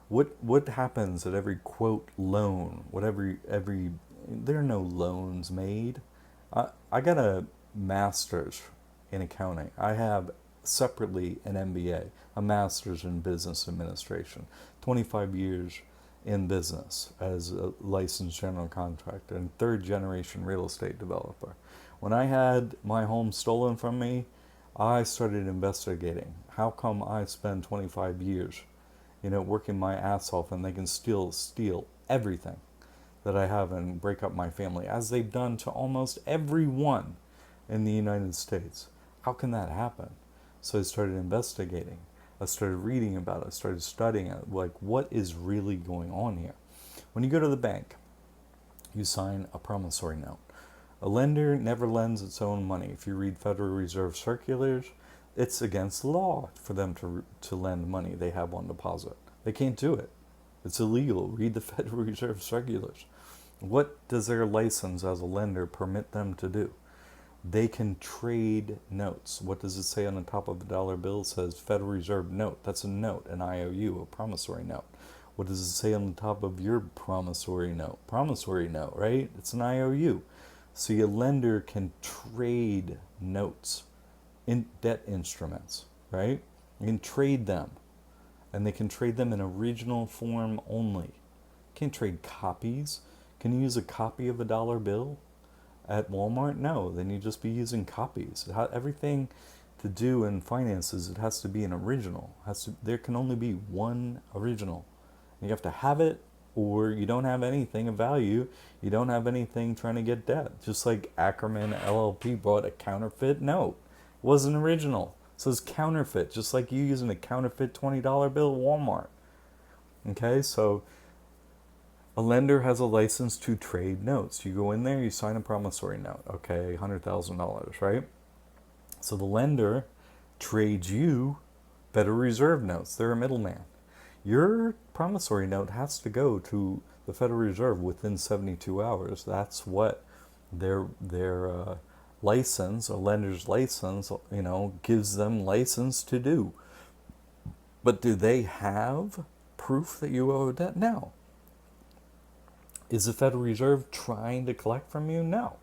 what happens at every quote loan? Every there are no loans made. I got a master's in accounting. I have separately an MBA, a master's in business administration. 25 years in business as a licensed general contractor and third generation real estate developer. When I had my home stolen from me, I started investigating. How come I spend 25 years, working my ass off and they can still steal everything that I have and break up my family, as they've done to almost everyone in the United States? How can that happen? So I started investigating. I started reading about it. I started studying it. Like, what is really going on here? When you go to the bank, you sign a promissory note. A lender never lends its own money. If you read Federal Reserve circulars, it's against the law for them to lend money they have on deposit. They can't do it. It's illegal. Read the Federal Reserve circulars. What does their license as a lender permit them to do? They can trade notes. What does it say on the top of the dollar bill? It says Federal Reserve note. That's a note, an IOU, a promissory note. What does it say on the top of your promissory note? Promissory note, right? It's an IOU. So a lender can trade notes in debt instruments, right? You can trade them, and they can trade them in original form only. You can't trade copies. Can you use a copy of a dollar bill at Walmart? No, then you just be using copies. Everything to do in finances, it has to be an original. There can only be one original. You have to have it, or you don't have anything of value. You don't have anything trying to get debt. Just like Ackerman LLP bought a counterfeit note. It wasn't original. So it's counterfeit, just like you using a counterfeit $20 bill at Walmart. Okay, so a lender has a license to trade notes. You go in there, you sign a promissory note. Okay, $100,000, right? So the lender trades you Federal Reserve notes. They're a middleman. Your promissory note has to go to the Federal Reserve within 72 hours. That's what their license, a lender's license, gives them license to do. But do they have proof that you owe a debt? No. Is the Federal Reserve trying to collect from you? No.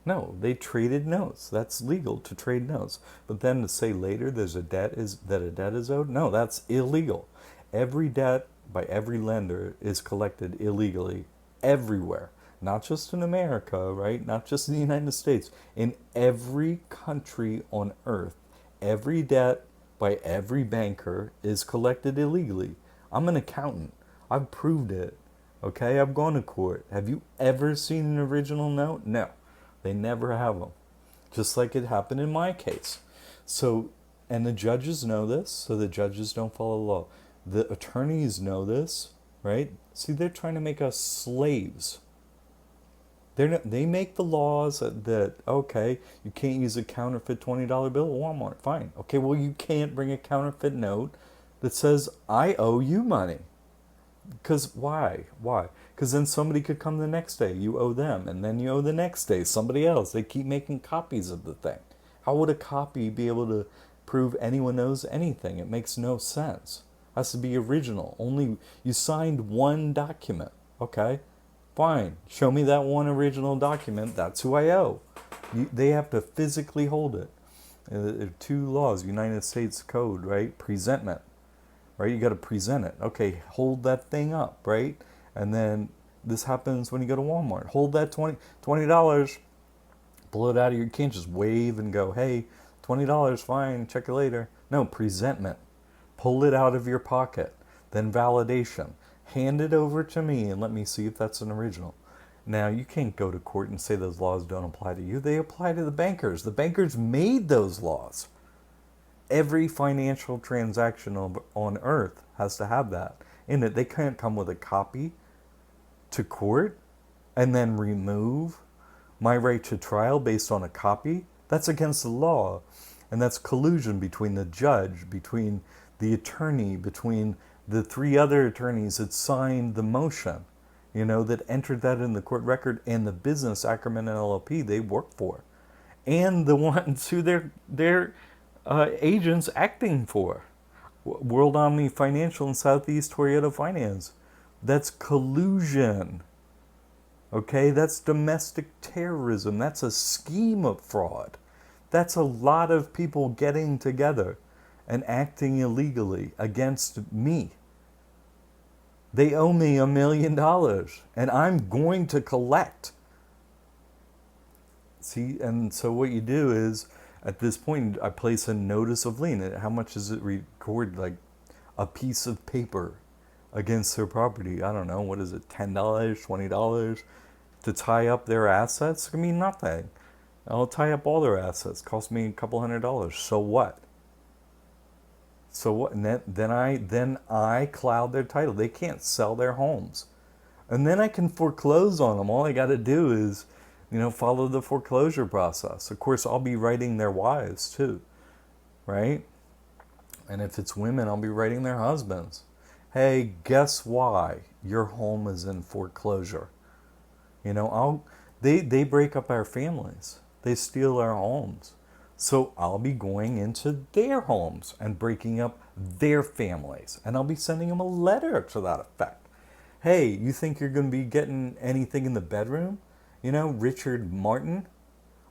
No, they traded notes. That's legal to trade notes. But then to say later that a debt is owed? No, that's illegal. Every debt by every lender is collected illegally everywhere. Not just in America, right? Not just in the United States. In every country on earth, every debt by every banker is collected illegally. I'm an accountant. I've proved it. Okay, I've gone to court. Have you ever seen an original note? No, they never have them. Just like it happened in my case. So, and the judges know this, so the judges don't follow the law. The attorneys know this, right? See, they're trying to make us slaves. They make the laws that, okay, you can't use a counterfeit $20 bill at Walmart. Fine. Okay, well, you can't bring a counterfeit note that says, I owe you money. Because why? Why? Because then somebody could come the next day. You owe them. And then you owe the next day somebody else. They keep making copies of the thing. How would a copy be able to prove anyone knows anything? It makes no sense. It has to be original. Only you signed one document. Okay? Fine. Show me that one original document. That's who I owe. They have to physically hold it. There are two laws, United States Code, right? Presentment. Right? You got to present it. Okay, hold that thing up, right? And then this happens when you go to Walmart. Hold that $20, pull it out of your, you can't just wave and go, hey, $20, fine, check you later. No, presentment. Pull it out of your pocket. Then validation. Hand it over to me and let me see if that's an original. Now, you can't go to court and say those laws don't apply to you. They apply to the bankers. The bankers made those laws. Every financial transaction on earth has to have that in it. They can't come with a copy to court and then remove my right to trial based on a copy. That's against the law. And that's collusion between the judge, between the attorney, between the three other attorneys that signed the motion, that entered that in the court record, and the business Ackerman and LLP they work for, and the ones who they're agents acting for. World Omni Financial and Southeast Toyota Finance. That's collusion. Okay, that's domestic terrorism. That's a scheme of fraud. That's a lot of people getting together and acting illegally against me. They owe me $1 million, and I'm going to collect. See, and so what you do is, at this point, I place a notice of lien. How much does it record? Like a piece of paper against their property. I don't know, what is it, $10, $20 to tie up their assets? I mean, nothing. I'll tie up all their assets. Cost me a couple $100. So what? So what? And then I cloud their title. They can't sell their homes, and then I can foreclose on them. All I got to do is, follow the foreclosure process. Of course, I'll be writing their wives too, right? And if it's women, I'll be writing their husbands. Hey, guess why your home is in foreclosure? They break up our families. They steal our homes. So I'll be going into their homes and breaking up their families. And I'll be sending them a letter to that effect. Hey, you think you're going to be getting anything in the bedroom? Richard Martin,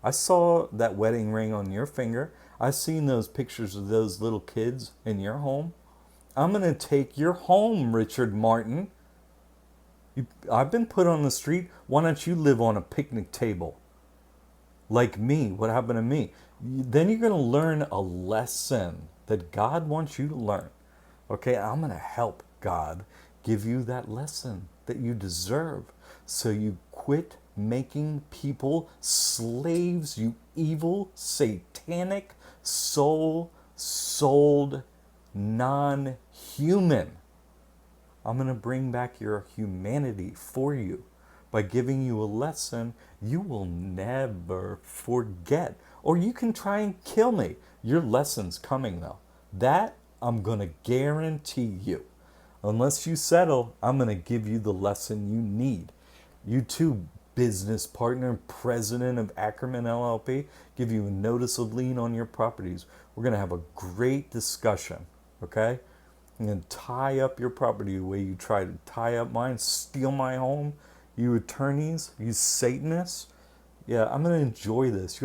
I saw that wedding ring on your finger. I've seen those pictures of those little kids in your home. I'm going to take your home, Richard Martin. I've been put on the street. Why don't you live on a picnic table? Like me. What happened to me? Then you're going to learn a lesson that God wants you to learn. Okay, I'm going to help God give you that lesson that you deserve. So you quit making people slaves, you evil, satanic, soul-sold, non-human. I'm going to bring back your humanity for you by giving you a lesson you will never forget. Or you can try and kill me. Your lesson's coming though. That I'm going to guarantee you. Unless you settle, I'm going to give you the lesson you need. You too, business partner, president of Ackerman LLP, give you a notice of lien on your properties. We're going to have a great discussion, okay? I'm going to tie up your property the way you try to tie up mine, steal my home. You attorneys, you Satanists. Yeah, I'm going to enjoy this.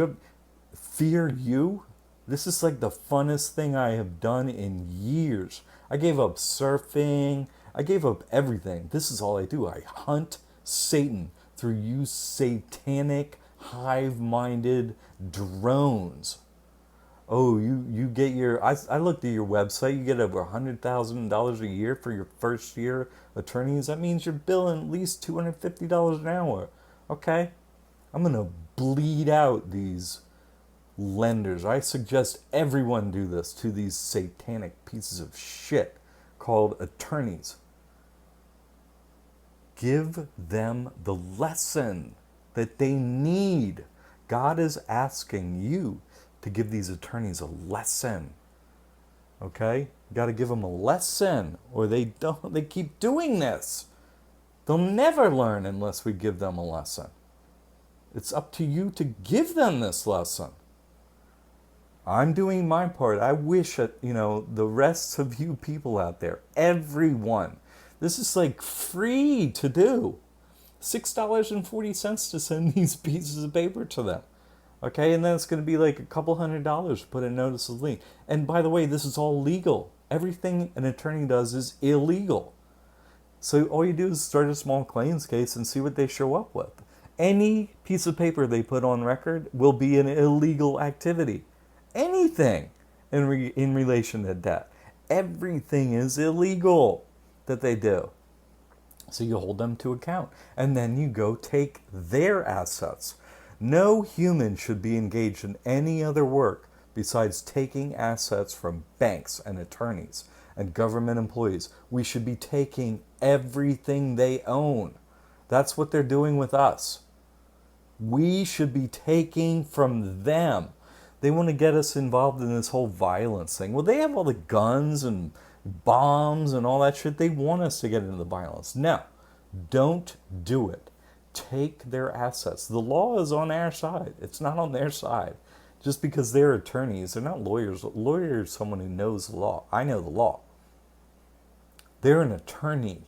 Fear you? This is like the funnest thing I have done in years. I gave up surfing. I gave up everything. This is all I do. I hunt Satan through you satanic, hive-minded drones. Oh, you get your... I looked at your website. You get over $100,000 a year for your first year attorneys. That means you're billing at least $250 an hour. Okay? I'm going to bleed out these lenders. I suggest everyone do this to these satanic pieces of shit called attorneys. Give them the lesson that they need. God is asking you to give these attorneys a lesson. Okay? You got to give them a lesson, or they keep doing this. They'll never learn unless we give them a lesson. It's up to you to give them this lesson. I'm doing my part. I wish that, the rest of you people out there, everyone, this is like free to do. $6.40 to send these pieces of paper to them. Okay, and then it's going to be like a couple $100 to put a notice of lien. And by the way, this is all legal. Everything an attorney does is illegal. So all you do is start a small claims case and see what they show up with. Any piece of paper they put on record will be an illegal activity. Anything in relation to debt. Everything is illegal that they do. So you hold them to account, and then you go take their assets. No human should be engaged in any other work besides taking assets from banks and attorneys and government employees. We should be taking everything they own. That's what they're doing with us. We should be taking from them. They want to get us involved in this whole violence thing. Well, they have all the guns and bombs and all that shit. They want us to get into the violence. No, don't do it. Take their assets. The law is on our side. It's not on their side. Just because they're attorneys, they're not lawyers. A lawyer is someone who knows the law. I know the law. They're an attorney.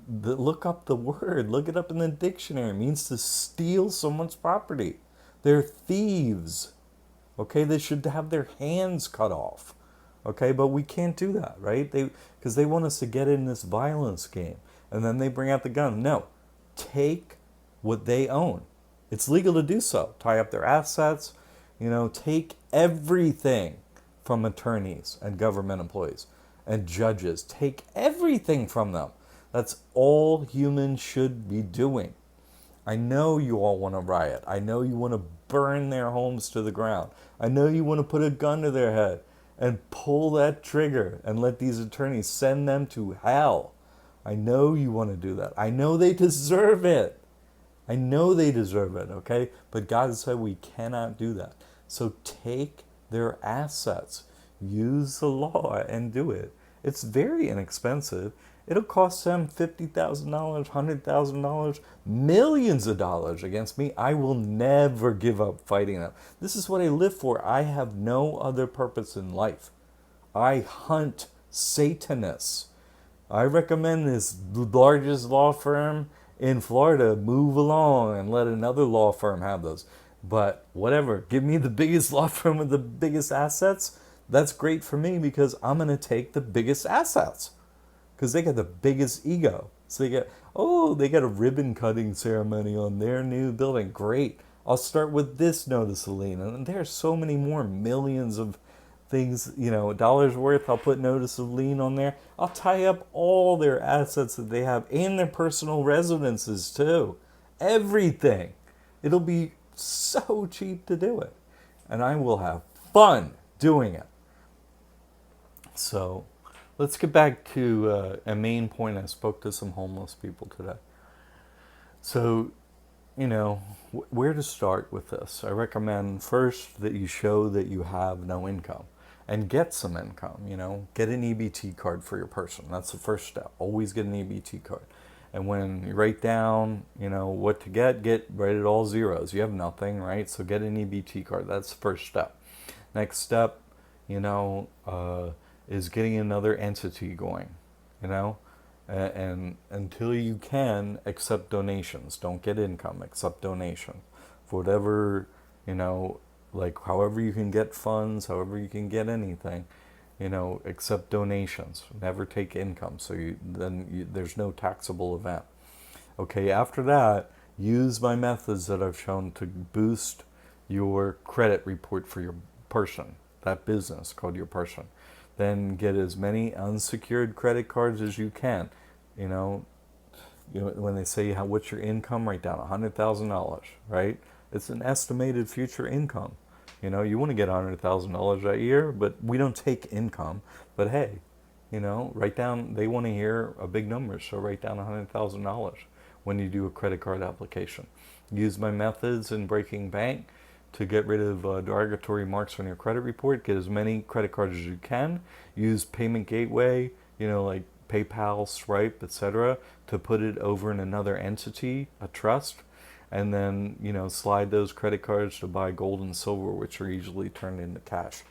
Look up the word. Look it up in the dictionary. It means to steal someone's property. They're thieves. Okay, they should have their hands cut off. Okay, but we can't do that, right? Because they want us to get in this violence game, and then they bring out the gun. No, take what they own. It's legal to do so. Tie up their assets. Take everything from attorneys and government employees and judges. Take everything from them. That's all humans should be doing. I know you all want to riot. I know you want to burn their homes to the ground. I know you want to put a gun to their head and pull that trigger and let these attorneys send them to hell. I know you want to do that. I know they deserve it. I know they deserve it, okay? But God said we cannot do that. So take their assets. Use the law and do it. It's very inexpensive. It'll cost them $50,000, $100,000, millions of dollars against me. I will never give up fighting them. This is what I live for. I have no other purpose in life. I hunt Satanists. I recommend this largest law firm in Florida move along and let another law firm have those. But whatever, give me the biggest law firm with the biggest assets. That's great for me because I'm going to take the biggest assets. Because they got the biggest ego. So they got a ribbon cutting ceremony on their new building. Great. I'll start with this notice of lien. And there are so many more millions of things, dollars worth. I'll put notice of lien on there. I'll tie up all their assets that they have and their personal residences too. Everything. It'll be so cheap to do it. And I will have fun doing it. So let's get back to a main point. I spoke to some homeless people today. So, where to start with this? I recommend first that you show that you have no income and get some income, Get an EBT card for your person. That's the first step. Always get an EBT card. And when you write down, what to write it all zeros. You have nothing, right? So get an EBT card. That's the first step. Next step, is getting another entity going, and until you can accept donations. Don't get income, accept donation for whatever, like however you can get funds, however you can get anything, accept donations. Never take income, so there's no taxable event. Okay, after that, use my methods that I've shown to boost your credit report for your person, that business called your person. Then get as many unsecured credit cards as you can. When they say what's your income, write down $100,000, right? It's an estimated future income. You want to get $100,000 a year, but we don't take income. But hey, write down. They want to hear a big number, so write down $100,000 when you do a credit card application. Use my methods in breaking bank to get rid of derogatory marks on your credit report. Get as many credit cards as you can. Use payment gateway, like PayPal, Stripe, etc., to put it over in another entity, a trust, and then slide those credit cards to buy gold and silver, which are easily turned into cash.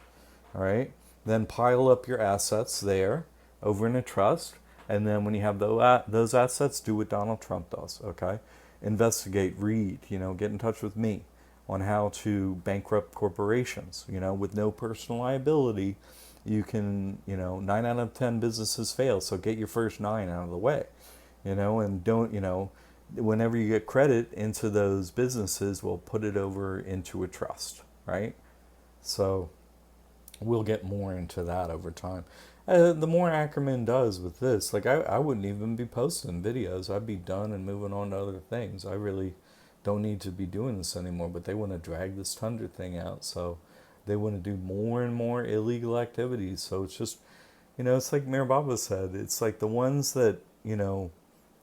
All right. Then pile up your assets there over in a trust, and then when you have those assets, do what Donald Trump does. Okay. Investigate, read, get in touch with me on how to bankrupt corporations. With no personal liability, you can, 9 out of 10 businesses fail. So get your first 9 out of the way, and don't, whenever you get credit into those businesses, we'll put it over into a trust, right? So we'll get more into that over time. The more Ackerman does with this, like I wouldn't even be posting videos. I'd be done and moving on to other things. I really don't need to be doing this anymore. But they want to drag this Tundra thing out, so they want to do more and more illegal activities. So it's just, it's like Mayor Baba said. It's like the ones that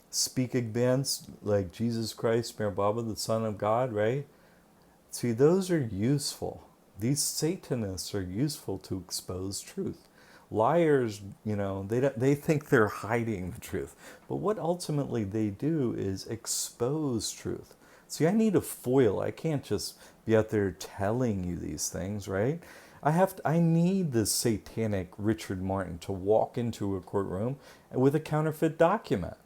speak against, like Jesus Christ, Mayor Baba, the Son of God, right? See, those are useful. These Satanists are useful to expose truth. Liars, they think they're hiding the truth. But what ultimately they do is expose truth. See, I need a foil. I can't just be out there telling you these things, right? I need this satanic Richard Martin to walk into a courtroom with a counterfeit document,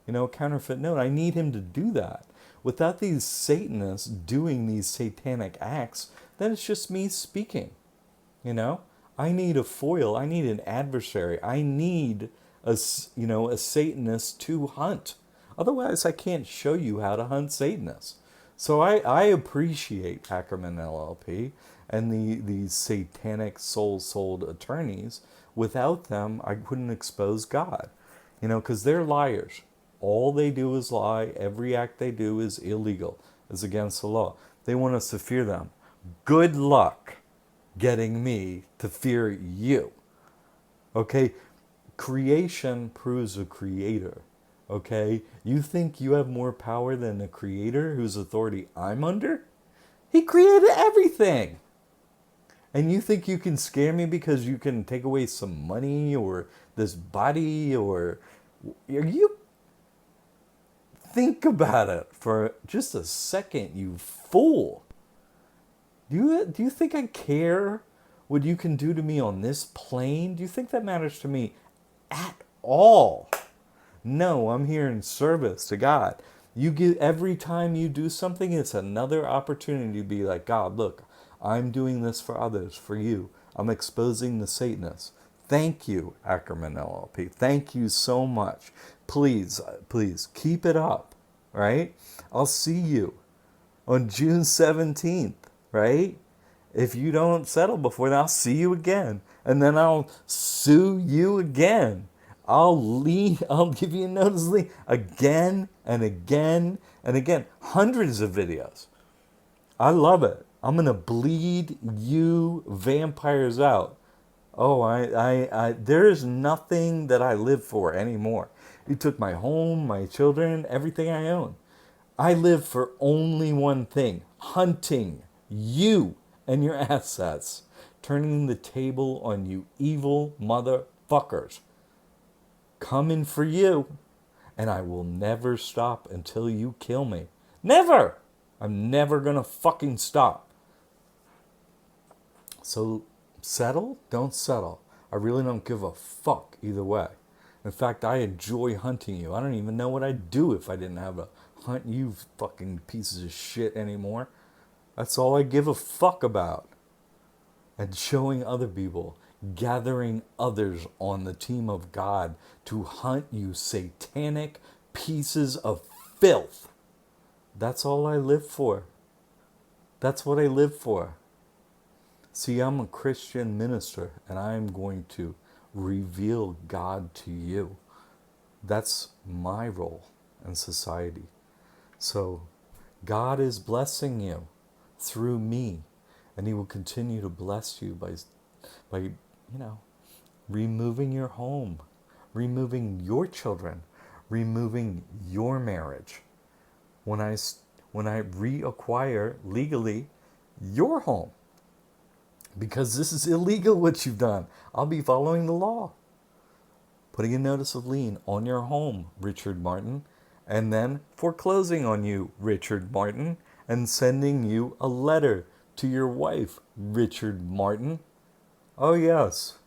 a counterfeit note. I need him to do that. Without these Satanists doing these satanic acts, then it's just me speaking. I need a foil. I need an adversary. I need a Satanist to hunt. Otherwise, I can't show you how to hunt Satanists. So I appreciate Ackerman LLP and these satanic soul-sold attorneys. Without them, I couldn't expose God. Because they're liars. All they do is lie. Every act they do is illegal, is against the law. They want us to fear them. Good luck getting me to fear you. Okay? Creation proves a creator. Okay? You think you have more power than the creator whose authority I'm under? He created everything. And you think you can scare me because you can take away some money or this body, or are you? Think about it for just a second, you fool. Do you think I care what you can do to me on this plane? Do you think that matters to me at all? No, I'm here in service to God. Every time you do something, it's another opportunity to be like, God, look, I'm doing this for others, for you. I'm exposing the Satanists. Thank you, Ackerman LLP. Thank you so much. Please keep it up, right? I'll see you on June 17th, right? If you don't settle before then, I'll see you again. And then I'll sue you again. I'll give you a notice lien again and again and again. Hundreds of videos. I love it. I'm going to bleed you vampires out. Oh, there is nothing that I live for anymore. You took my home, my children, everything I own. I live for only one thing: hunting you and your assets, turning the table on you evil motherfuckers. Coming for you, and I will never stop until you kill me. Never! I'm never gonna fucking stop. So settle, don't settle. I really don't give a fuck either way. In fact, I enjoy hunting you. I don't even know what I'd do if I didn't have to hunt you fucking pieces of shit anymore. That's all I give a fuck about. And showing other people, gathering others on the team of God to hunt you satanic pieces of filth. That's all I live for. That's what I live for. See, I'm a Christian minister, and I'm going to reveal God to you. That's my role in society. So God is blessing you through me, and he will continue to bless you by removing your home, removing your children, removing your marriage. When I reacquire legally your home, because this is illegal what you've done, I'll be following the law. Putting a notice of lien on your home, Richard Martin, and then foreclosing on you, Richard Martin, and sending you a letter to your wife, Richard Martin. Oh, yes.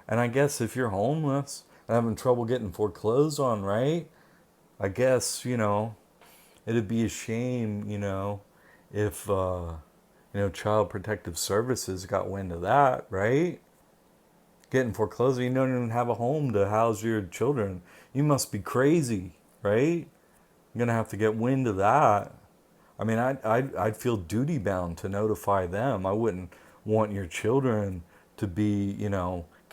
And I guess if you're homeless and having trouble getting foreclosed on, right? I guess, it'd be a shame, if, Child Protective Services got wind of that, right? Getting foreclosed, you don't even have a home to house your children. You must be crazy, right? You're going to have to get wind of that. I mean, I'd feel duty bound to notify them. I wouldn't want your children to be,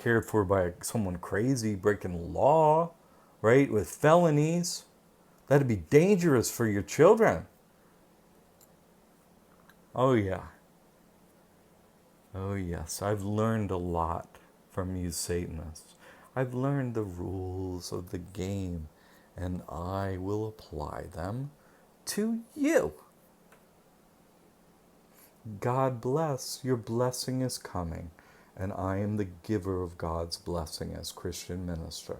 cared for by someone crazy breaking law, right? With felonies. That'd be dangerous for your children. Oh, yeah. Oh, yes. I've learned a lot from you Satanists. I've learned the rules of the game, and I will apply them to you. God bless. Your blessing is coming, and I am the giver of God's blessing as Christian minister.